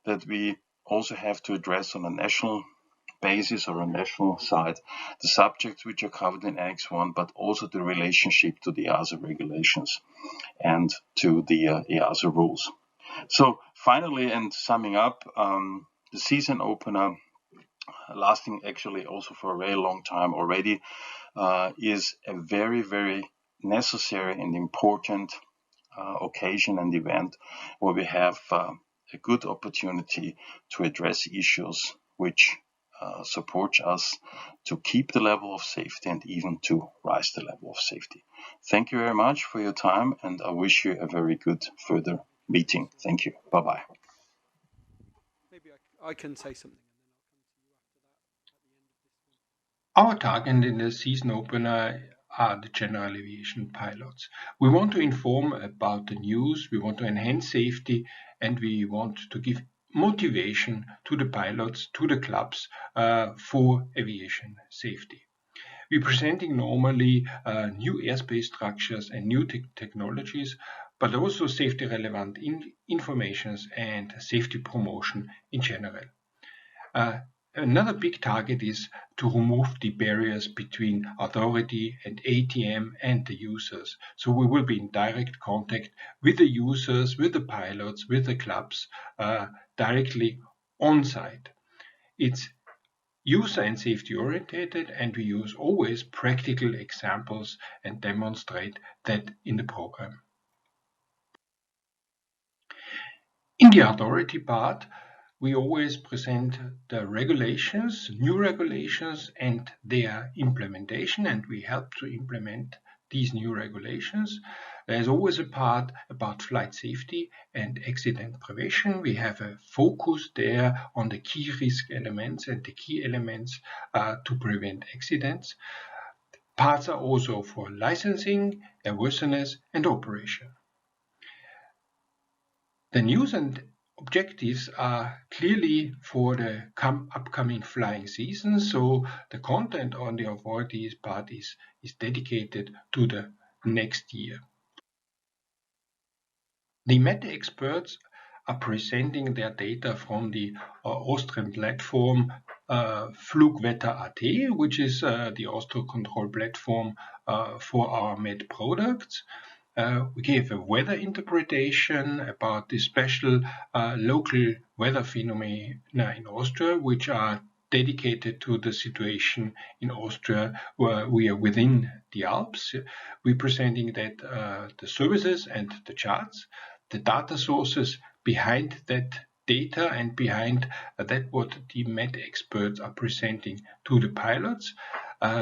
that we also have to address on a national basis or a national side the subjects which are covered in Annex 1, but also the relationship to the EASA regulations and to the EASA rules. So finally, and summing up, the season opener, lasting actually also for a very long time already, is a very, very necessary and important occasion and event where we have a good opportunity to address issues which support us to keep the level of safety and even to rise the level of safety. Thank you very much for your time, and I wish you a very good further meeting. Thank you. Bye-bye. Maybe I can say something. Our target in the season opener are the general aviation pilots. We want to inform about the news, we want to enhance safety, and we want to give motivation to the pilots, to the clubs for aviation safety. We're presenting normally new airspace structures and new technologies, but also safety relevant informations and safety promotion in general. Another big target is to remove the barriers between authority and ATM and the users. So we will be in direct contact with the users, with the pilots, with the clubs, directly on site. It's user and safety oriented, and we use always practical examples and demonstrate that in the program. In the authority part, we always present the regulations, new regulations, and their implementation, and we help to implement these new regulations. There's always a part about flight safety and accident prevention. We have a focus there on the key risk elements and the key elements to prevent accidents. Parts are also for licensing, airworthiness, and operation. The news and objectives are clearly for the upcoming flying season, so the content on the authorities part is dedicated to the next year. The MET experts are presenting their data from the Austrian platform Flugwetter.at, which is the Austro control platform for our MET products. We gave a weather interpretation about the special local weather phenomena in Austria, which are dedicated to the situation in Austria where we are within the Alps. We're presenting that the services and the charts, the data sources behind that data and behind that what the MET experts are presenting to the pilots.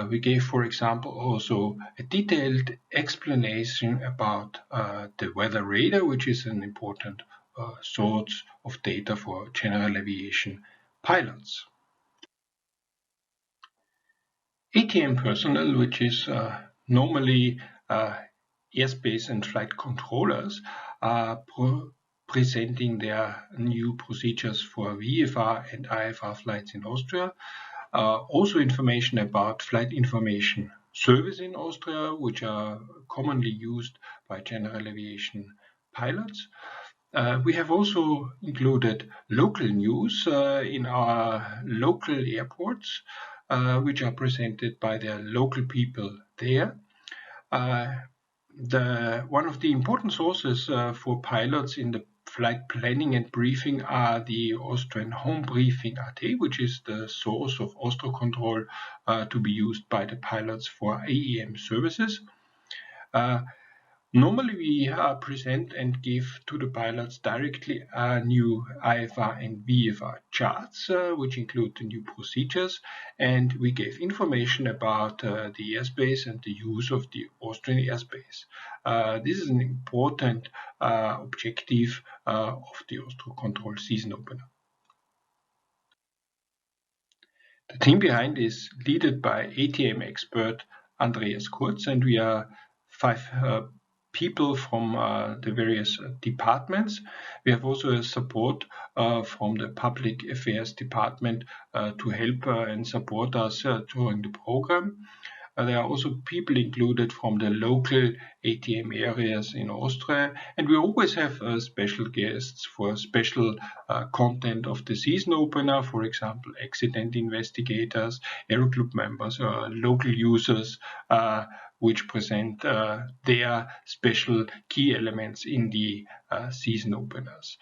We gave, for example, also a detailed explanation about the weather radar, which is an important source of data for general aviation pilots. ATM personnel, which is normally airspace and flight controllers, are presenting their new procedures for VFR and IFR flights in Austria. Also information about flight information service in Austria, which are commonly used by general aviation pilots. We have also included local news in our local airports, which are presented by the local people there. One of the important sources for pilots in the flight planning and briefing are the Austrian Home Briefing AT, which is the source of Austrocontrol to be used by the pilots for AEM services. Normally, we present and give to the pilots directly new IFR and VFR charts, which include the new procedures, and we gave information about the airspace and the use of the Austrian airspace. This is an important objective of the Austrocontrol season opener. The team behind is led by ATM expert Andreas Kurz, and we are 5 people from the various departments. We have also a support from the Public Affairs Department to help and support us during the program. There are also people included from the local ATM areas in Austria, and we always have special guests for special content of the season opener, for example, accident investigators, Aero Club members, or local users, which present their special key elements in the season openers.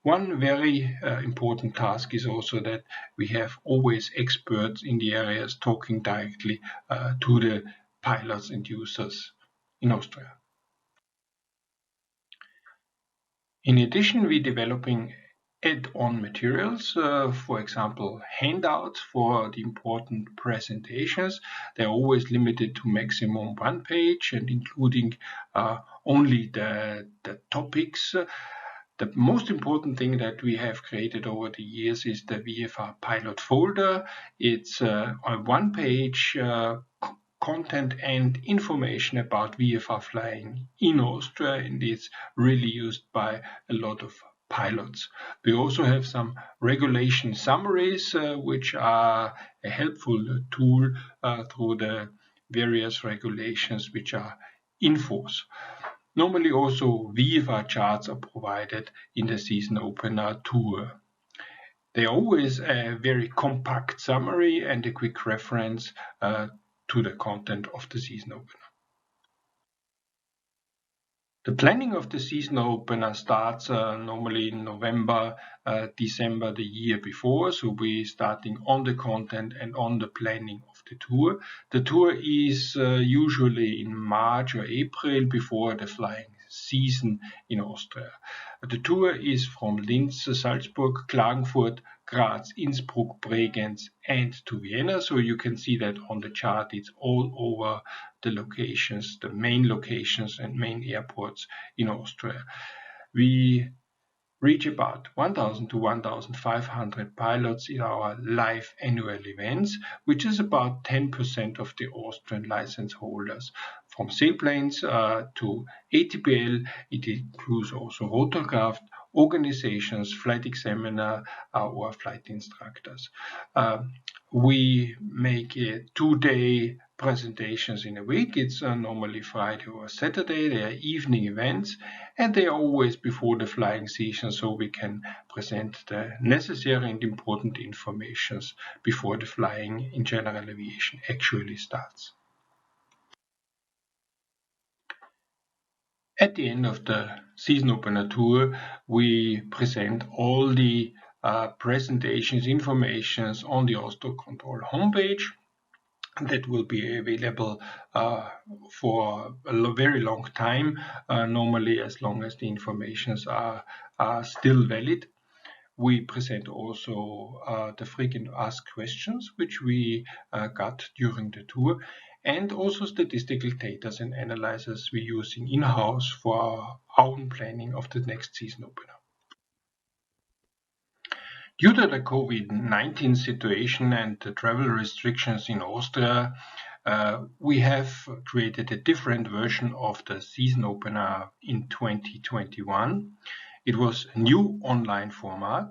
One very important task is also that we have always experts in the areas talking directly to the pilots and users in Austria. In addition, we're developing add-on materials, for example, handouts for the important presentations. They're always limited to maximum 1 page and including only the topics. The most important thing that we have created over the years is the Vfr Pilot Folder. It's a 1-page content and information about VFR flying in Austria, and it's really used by a lot of pilots. We also have some regulation summaries, which are a helpful tool through the various regulations which are in force. Normally also VFR charts are provided in the season opener tour. They are always a very compact summary and a quick reference to the content of the season opener. The planning of the season opener starts normally in November, December the year before, so we're starting on the content and on the planning of the tour. The tour is usually in March or April before the flying season in Austria. The tour is from Linz, Salzburg, Klagenfurt, Graz, Innsbruck, Bregenz and to Vienna, so you can see that on the chart it's all over the locations, the main locations and main airports in Austria. We reach about 1,000 to 1,500 pilots in our live annual events, which is about 10% of the Austrian license holders. From sailplanes to ATPL, it includes also rotorcraft, organizations, flight examiner or flight instructors. We make 2-day presentations in a week. It's normally Friday or Saturday. They are evening events and they are always before the flying season, so we can present the necessary and important informations before the flying in general aviation actually starts. At the end of the season opener tour, we present all the presentations, informations on the Austrocontrol homepage. That will be available for a very long time, normally as long as the informations are still valid. We present also the frequent asked questions which we got during the tour, and also statistical data and analyzers we use in-house for our own planning of the next season opener. Due to the COVID-19 situation and the travel restrictions in Austria, we have created a different version of the season opener in 2021. It was a new online format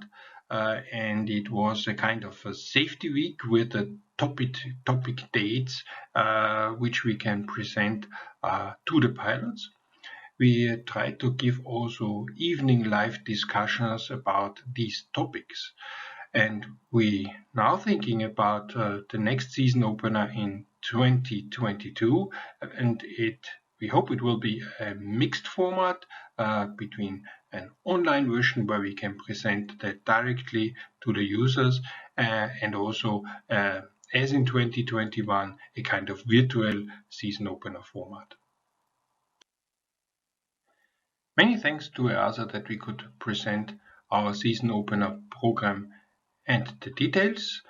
and it was a kind of a safety week with a topic dates which we can present to the pilots. We try to give also evening live discussions about these topics. And we now thinking about the next season opener in 2022, and we hope it will be a mixed format between an online version where we can present that directly to the users and also as in 2021 a kind of virtual season opener format. Many thanks to EASA that we could present our season opener program and the details.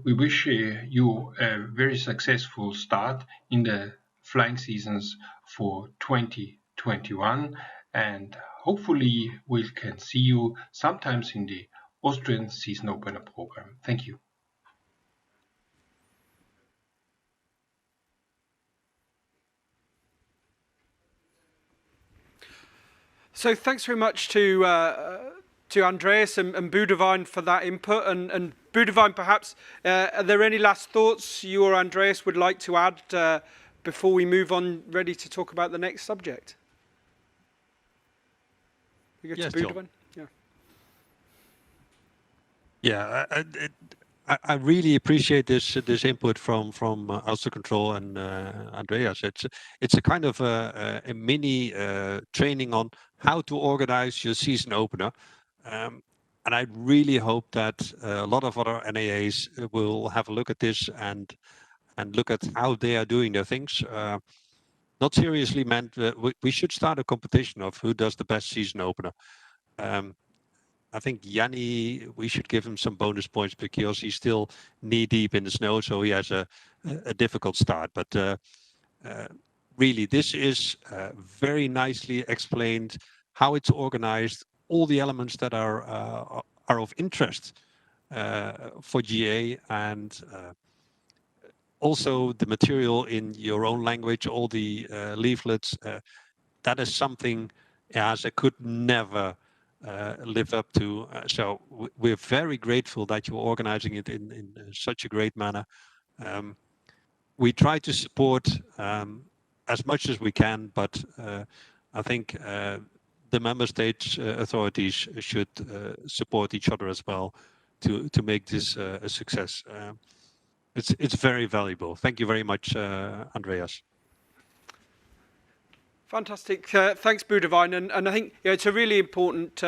We wish you a very successful start in the flying seasons for 2021, and hopefully we can see you sometimes in the Austrian season opener program. Thank you. So thanks very much to Andreas and Boudewijn for that input. And Boudewijn, perhaps, are there any last thoughts you or Andreas would like to add before we move on, ready to talk about the next subject? We go Yes, to Boudewijn? Yeah. I really appreciate this input from ALSA Control and Andreas. It's a kind of a mini training on how to organize your season opener, and I really hope that a lot of other NAAs will have a look at this and look at how they are doing their things. Not seriously meant. We should start a competition of who does the best season opener. I think Yanni, we should give him some bonus points because he's still knee deep in the snow, so he has a difficult start. But really, this is very nicely explained how it's organized, all the elements that are of interest for GA, and also the material in your own language, all the leaflets. That is something EASA could never live up to. So we're very grateful that you're organizing it in such a great manner. We try to support as much as we can, but I think the member states authorities should support each other as well to make this a success. It's very valuable. Thank you very much, Andreas. Fantastic. Thanks, Boudewijn. And I think it's a really important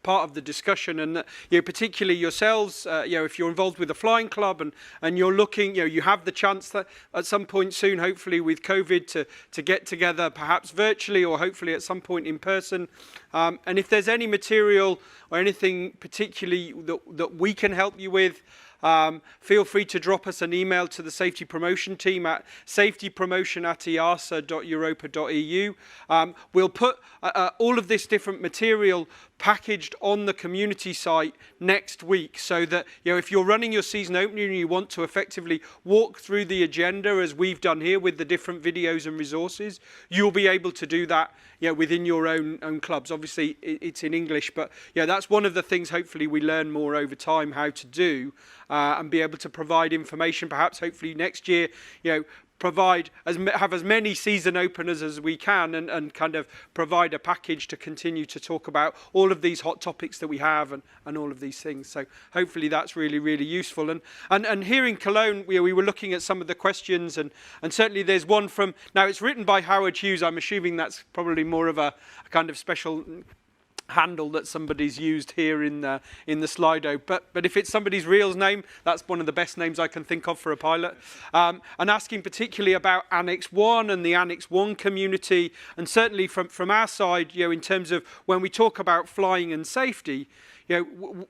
part of the discussion, and particularly yourselves, if you're involved with a flying club and you're looking, you have the chance that at some point soon, hopefully with COVID, to get together, perhaps virtually or hopefully at some point in person. And if there's any material or anything particularly that we can help you with, feel free to drop us an email to the safety promotion team at safetypromotion@easa.europa.eu. We'll put all of this different material packaged on the community site next week, so that if you're running your season opener and you want to effectively walk through the agenda as we've done here with the different videos and resources, you'll be able to do that within your own clubs. Obviously it's in English, but that's one of the things hopefully we learn more over time how to do, and be able to provide information, perhaps hopefully next year, have as many season openers as we can, and kind of provide a package to continue to talk about all of these hot topics that we have and all of these things. So hopefully that's really, really useful. And here in Cologne, we were looking at some of the questions, and certainly there's one from, now it's written by Howard Hughes. I'm assuming that's probably more of a kind of special handle that somebody's used here in the Slido, but if it's somebody's real name, that's one of the best names I can think of for a pilot. And asking particularly about Annex 1 and the Annex 1 community, and certainly from our side, in terms of when we talk about flying and safety,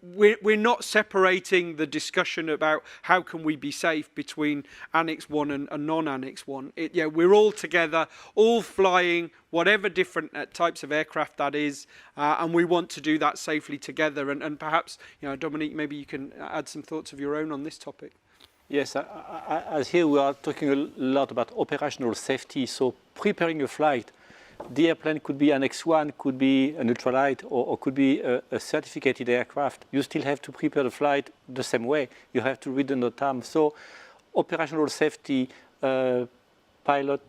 we're not separating the discussion about how can we be safe between Annex 1 and non-Annex 1. We're all together, all flying, whatever different types of aircraft that is, and we want to do that safely together. And perhaps, Dominique, maybe you can add some thoughts of your own on this topic. Yes, as here we are talking a lot about operational safety, so preparing a flight the airplane could be an X1, could be an ultralight, or could be a certificated aircraft. You still have to prepare the flight the same way. You have to read the NOTAM. So operational safety, pilot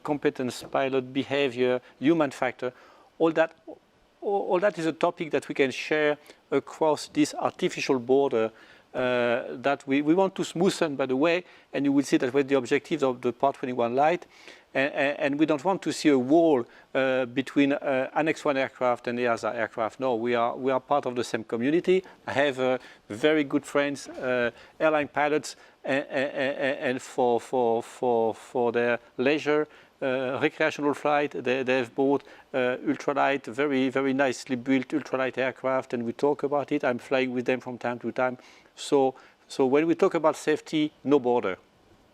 competence, pilot behavior, human factor, all that is a topic that we can share across this artificial border that we want to smoothen, by the way, and you will see that with the objectives of the Part 21 light, and we don't want to see a wall between an X1 aircraft and the EASA aircraft. No, we are part of the same community. I have very good friends, airline pilots, and for their leisure, recreational flight, they've bought ultralight, very, very nicely built ultralight aircraft, and we talk about it. I'm flying with them from time to time. So when we talk about safety, no border.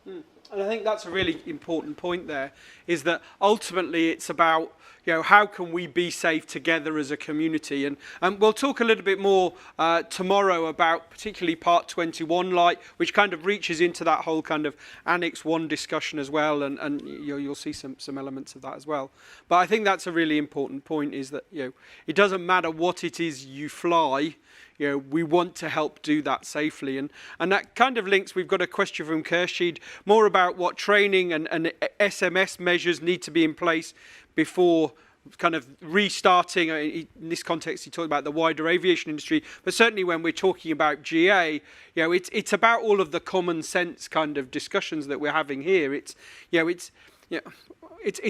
And I think that's a really important point there, is that ultimately it's about, how can we be safe together as a community? And we'll talk a little bit more tomorrow about particularly Part 21 light, which kind of reaches into that whole kind of Annex 1 discussion as well, and you'll see some elements of that as well. But I think that's a really important point, is that it doesn't matter what it is you fly, we want to help do that safely. And that kind of links, we've got a question from Kershid, more about what training and SMS measures need to be in place before kind of restarting. In this context, he talked about the wider aviation industry, but certainly when we're talking about GA, it's about all of the common sense kind of discussions that we're having here. It's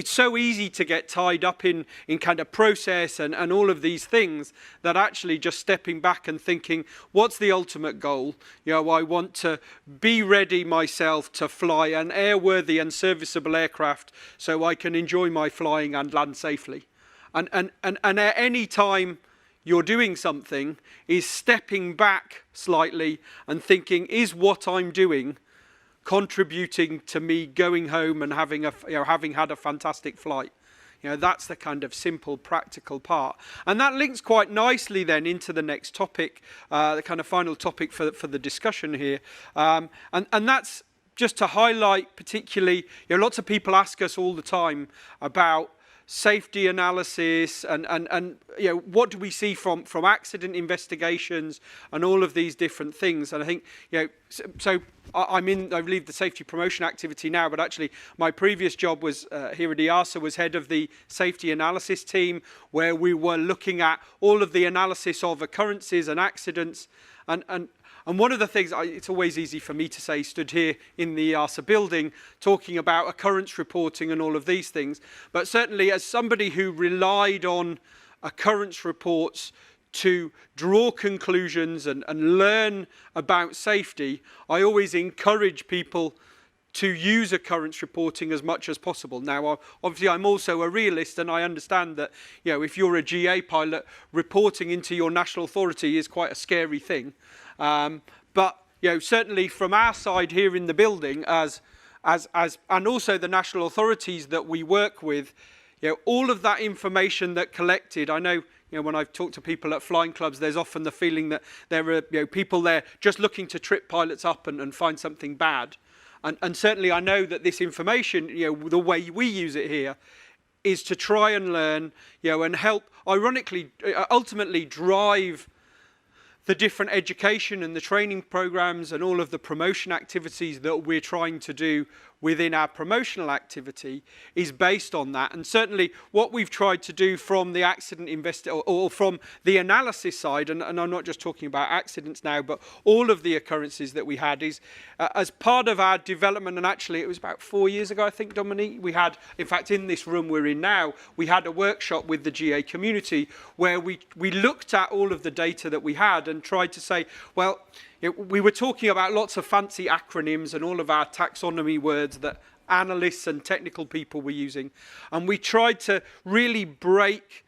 so easy to get tied up in kind of process and all of these things, that actually just stepping back and thinking, what's the ultimate goal? I want to be ready myself to fly an airworthy and serviceable aircraft so I can enjoy my flying and land safely. And at any time you're doing something, is stepping back slightly and thinking, is what I'm doing contributing to me going home and having had a fantastic flight? That's the kind of simple, practical part. And that links quite nicely then into the next topic, the kind of final topic for the discussion here. And that's just to highlight particularly, lots of people ask us all the time about safety analysis and what do we see from accident investigations and all of these different things. And I think so I lead the safety promotion activity now, but actually my previous job was here at EASA, was head of the safety analysis team, where we were looking at all of the analysis of occurrences and accidents. And one of the things, it's always easy for me to say, stood here in the EASA building talking about occurrence reporting and all of these things, but certainly as somebody who relied on occurrence reports to draw conclusions and learn about safety, I always encourage people to use occurrence reporting as much as possible. Now, obviously, I'm also a realist, and I understand that, if you're a GA pilot, reporting into your national authority is quite a scary thing. But certainly from our side here in the building, as and also the national authorities that we work with, all of that information that collected, I know. When I've talked to people at flying clubs, there's often the feeling that there are people there just looking to trip pilots up and find something bad. And certainly I know that this information, the way we use it here, is to try and learn, and help, ironically, ultimately drive the different education and the training programs and all of the promotion activities that we're trying to do within our promotional activity is based on that. And certainly what we've tried to do from the accident or from the analysis side, and I'm not just talking about accidents now, but all of the occurrences that we had is as part of our development, and actually it was about 4 years ago, I think, Dominique, we had, in fact, in this room we're in now, we had a workshop with the GA community where we looked at all of the data that we had and tried to say, well, we were talking about lots of fancy acronyms and all of our taxonomy words that analysts and technical people were using. And we tried to really break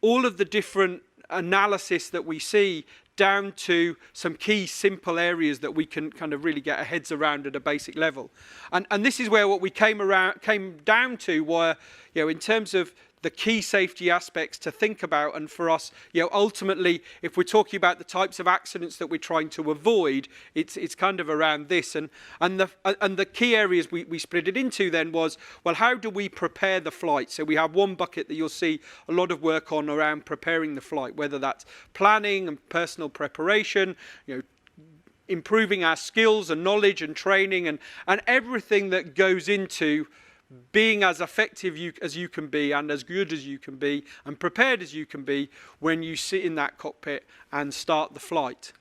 all of the different analysis that we see down to some key simple areas that we can kind of really get our heads around at a basic level. And this is where what we came down to were, in terms of the key safety aspects to think about. And for us, ultimately, if we're talking about the types of accidents that we're trying to avoid, it's kind of around this. And the key areas we split it into then was, well, how do we prepare the flight? So we have one bucket that you'll see a lot of work on around preparing the flight, whether that's planning and personal preparation, improving our skills and knowledge and training and everything that goes into being as effective as you can be and as good as you can be and prepared as you can be when you sit in that cockpit and start the flight.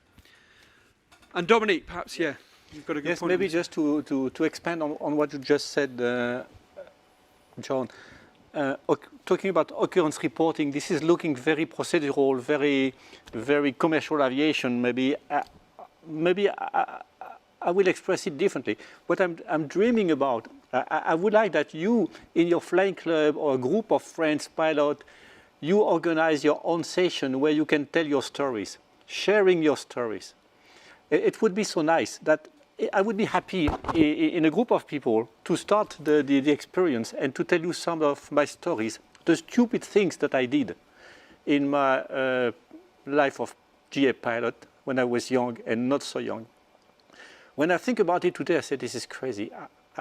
And Dominique, perhaps, you've got a good point. Yes, maybe just to expand on what you just said, John. Talking about occurrence reporting, this is looking very procedural, very commercial aviation. Maybe I will express it differently. What I'm dreaming about, I would like that you, in your flying club or a group of friends, pilot, you organize your own session where you can tell your stories, sharing your stories. It would be so nice that I would be happy in a group of people to start the experience and to tell you some of my stories, the stupid things that I did in my life of GA pilot when I was young and not so young. When I think about it today, I said, this is crazy.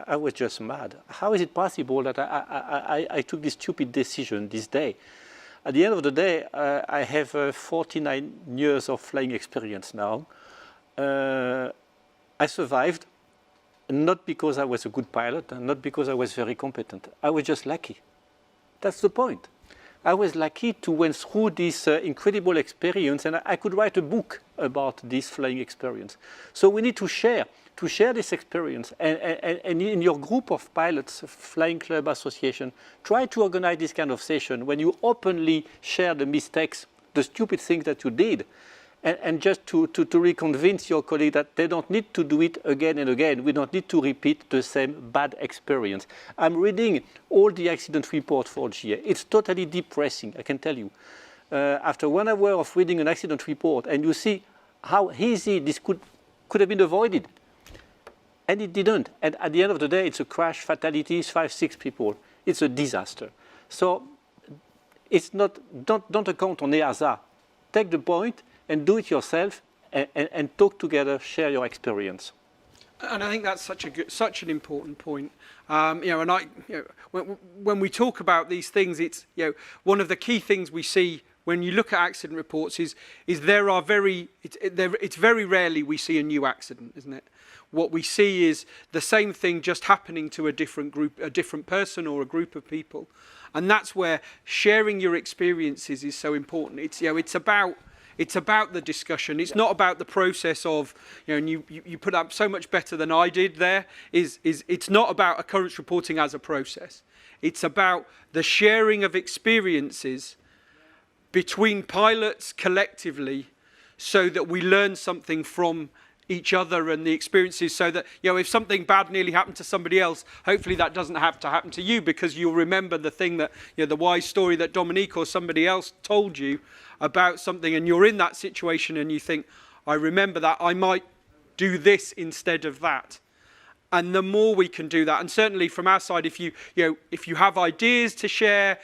I was just mad. How is it possible that I took this stupid decision this day? At the end of the day, I have 49 years of flying experience now. I survived, not because I was a good pilot and not because I was very competent. I was just lucky. That's the point. I was lucky to went through this incredible experience, and I could write a book about this flying experience. So we need to share this experience. And in your group of pilots, Flying Club Association, try to organize this kind of session when you openly share the mistakes, the stupid things that you did, and just to reconvince your colleague that they don't need to do it again and again. We don't need to repeat the same bad experience. I'm reading all the accident reports for GA. It's totally depressing, I can tell you. After 1 hour of reading an accident report, and you see how easy this could have been avoided. And it didn't. And at the end of the day, it's a crash, fatalities, 5-6 people. It's a disaster. So it's not, don't account on EASA. Take the point and do it yourself and talk together, share your experience. And I think that's such an important point. When we talk about these things, it's one of the key things we see when you look at accident reports is it's very rarely we see a new accident, isn't it? What we see is the same thing just happening to a different group, a different person or a group of people, and that's where sharing your experiences is so important. It's about the discussion. It's not about the process of, and you put up so much better than I did there, it's not about occurrence reporting as a process. It's about the sharing of experiences between pilots collectively so that we learn something from each other and the experiences, so that if something bad nearly happened to somebody else, hopefully that doesn't have to happen to you, because you'll remember the thing that the wise story that Dominique or somebody else told you about something, and you're in that situation and you think, I remember that, I might do this instead of that. And the more we can do that, and certainly from our side, if you have ideas to share,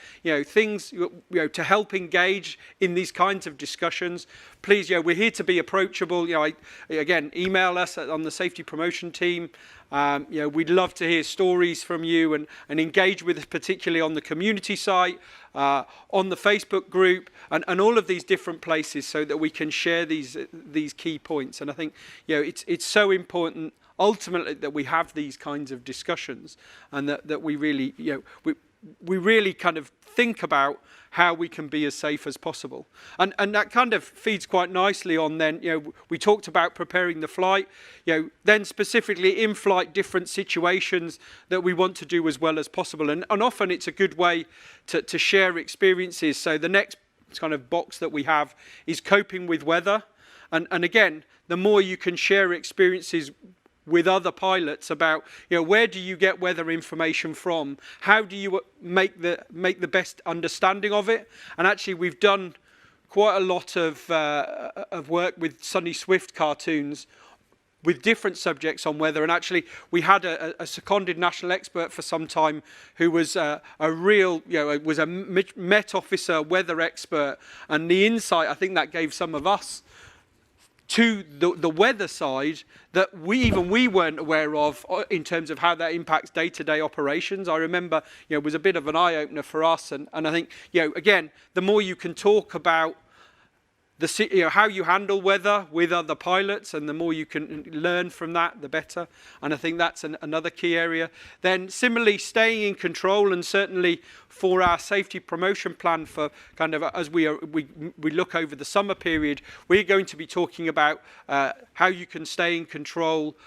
things to help engage in these kinds of discussions, please, we're here to be approachable. Again, email us on the safety promotion team. We'd love to hear stories from you and engage with us, particularly on the community site, on the Facebook group, and all of these different places, so that we can share these key points. And I think it's so important, ultimately, that we have these kinds of discussions, and that we really we really kind of think about how we can be as safe as possible. And that kind of feeds quite nicely on then, we talked about preparing the flight, then specifically in flight, different situations that we want to do as well as possible. And often it's a good way to share experiences. So the next kind of box that we have is coping with weather. And again, the more you can share experiences with other pilots about, where do you get weather information from? How do you make the best understanding of it? And actually, we've done quite a lot of work with Sunny Swift cartoons with different subjects on weather. And actually, we had a seconded national expert for some time who was a real, was a Met officer, weather expert. And the insight, I think that gave some of us to the weather side that we weren't aware of in terms of how that impacts day-to-day operations. I remember, it was a bit of an eye-opener for us. And I think, again, the more you can talk about how you handle weather with other pilots, and the more you can learn from that, the better. And I think that's another key area. Then similarly, staying in control, and certainly for our safety promotion plan for kind of as we look over the summer period, we're going to be talking about how you can stay in control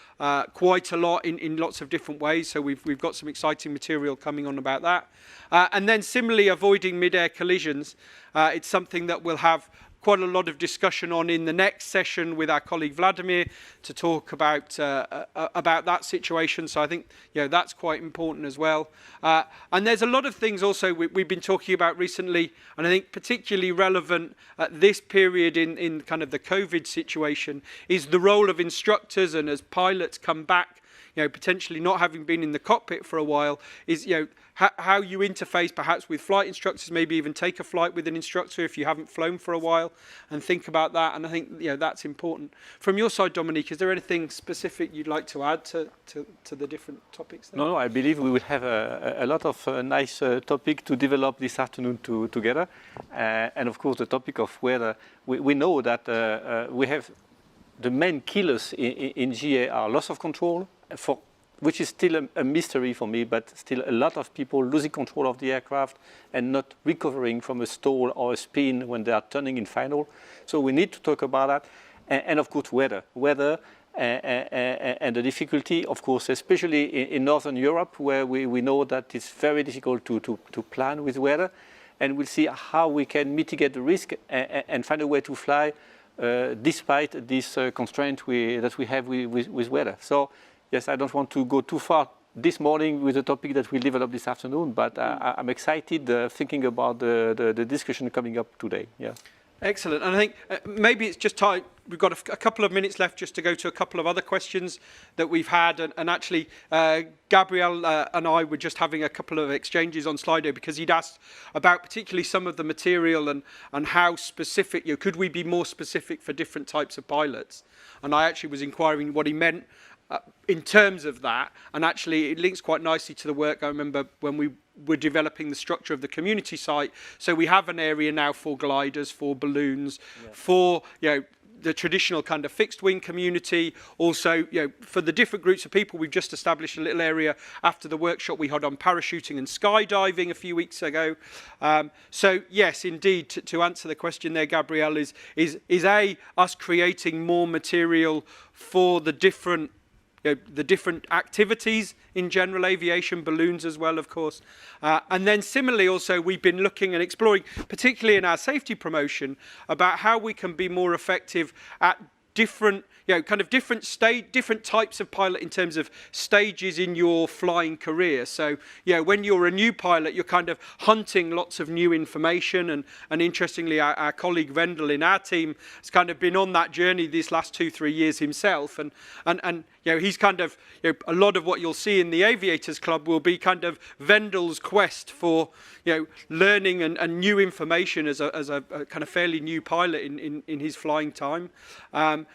quite a lot in lots of different ways. So we've got some exciting material coming on about that. And then similarly, avoiding mid-air collisions. It's something that we'll have quite a lot of discussion on in the next session with our colleague Vladimir to talk about that situation. So I think that's quite important as well. And there's a lot of things also we've been talking about recently, and I think particularly relevant at this period in kind of the COVID situation is the role of instructors, and as pilots come back, potentially not having been in the cockpit for a while, is how you interface perhaps with flight instructors, maybe even take a flight with an instructor if you haven't flown for a while, and think about that. And I think that's important. From your side, Dominique, is there anything specific you'd like to add to the different topics there? No, I believe we will have a lot of nice topic to develop this afternoon together. And of course, the topic of weather, we know that we have the main killers in GA are loss of control, which is still a mystery for me, but still a lot of people losing control of the aircraft and not recovering from a stall or a spin when they are turning in final. So we need to talk about that. And of course, weather and the difficulty, of course, especially in Northern Europe, where we know that it's very difficult to plan with weather. And we'll see how we can mitigate the risk and find a way to fly despite this constraint that we have with weather. So, yes, I don't want to go too far this morning with the topic that we'll develop this afternoon, but I'm excited thinking about the discussion coming up today. Yeah. Excellent. And I think maybe it's just time. We've got a couple of minutes left just to go to a couple of other questions that we've had. And actually, Gabriel and I were just having a couple of exchanges on Slido because he'd asked about particularly some of the material and how specific, could we be more specific for different types of pilots? And I actually was inquiring what he meant in terms of that, and actually it links quite nicely to the work I remember when we were developing the structure of the community site. So we have an area now for gliders, for balloons, for the traditional kind of fixed wing community. Also, for the different groups of people, we've just established a little area after the workshop we had on parachuting and skydiving a few weeks ago. So yes, indeed, to answer the question there, Gabrielle, is us creating more material for the different activities in general aviation, balloons as well, of course. And then similarly also, we've been looking and exploring, particularly in our safety promotion, about how we can be more effective at different, different types of pilot in terms of stages in your flying career. So, when you're a new pilot, you're kind of hunting lots of new information. And interestingly, our colleague Wendell in our team has kind of been on that journey these last 2-3 years himself. And he's kind of, a lot of what you'll see in the Aviators Club will be kind of Wendell's quest for, learning and new information as a kind of fairly new pilot in his flying time.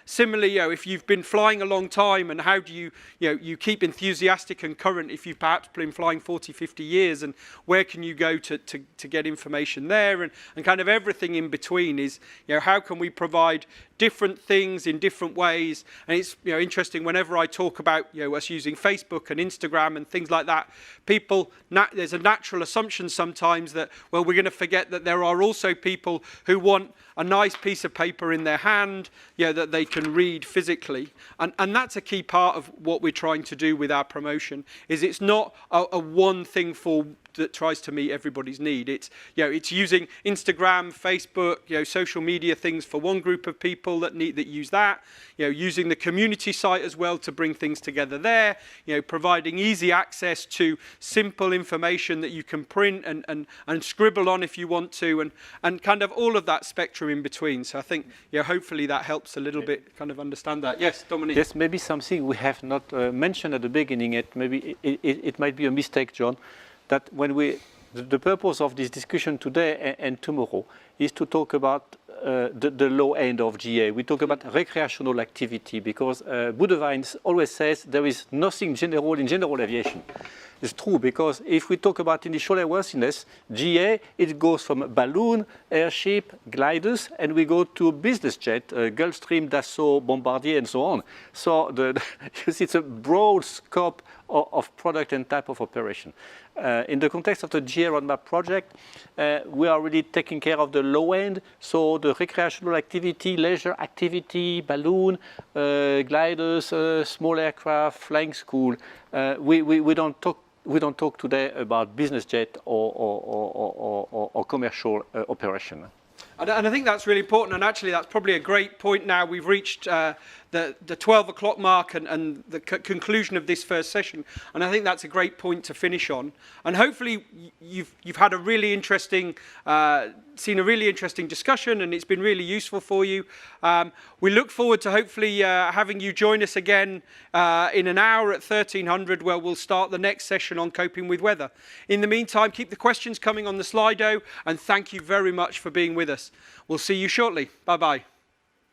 Similarly, if you've been flying a long time, and how do you keep enthusiastic and current if you've perhaps been flying 40-50 years, and where can you go to get information there, and kind of everything in between is, how can we provide different things in different ways. And it's interesting, whenever I talk about us using Facebook and Instagram and things like that, there's a natural assumption sometimes that, well, we're going to forget that there are also people who want a nice piece of paper in their hand, that they can read physically. And that's a key part of what we're trying to do with our promotion, is it's not a one thing for that tries to meet everybody's need. It's, you know, it's using Instagram, Facebook, you know, social media things for one group of people that use that. You know, using the community site as well to bring things together there. You know, providing easy access to simple information that you can print and scribble on if you want to, and kind of all of that spectrum in between. So I think, you know, hopefully that helps a little bit kind of understand that. Yes, Dominique. Yes, maybe something we have not mentioned at the beginning. It might be a mistake, John, that when the purpose of this discussion today and tomorrow is to talk about the low end of GA. We talk about recreational activity because Boudewijn always says there is nothing general in general aviation. It's true, because if we talk about initial airworthiness, GA, it goes from balloon, airship, gliders, and we go to business jet, Gulfstream, Dassault, Bombardier, and so on. So you see, it's a broad scope of product and type of operation. In the context of the GA roadmap project, we are really taking care of the low end, so the recreational activity, leisure activity, balloon, gliders, small aircraft, flying school. We don't talk today about business jet or commercial operation. And I think that's really important, and actually that's probably a great point now. We've reached the 12 o'clock mark and the conclusion of this first session, and I think that's a great point to finish on. And hopefully you've had a really interesting, seen a really interesting discussion, and it's been really useful for you. We look forward to hopefully having you join us again in an hour at 1300, where we'll start the next session on coping with weather. In the meantime, keep the questions coming on the Slido, and thank you very much for being with us. We'll see you shortly. Bye-bye.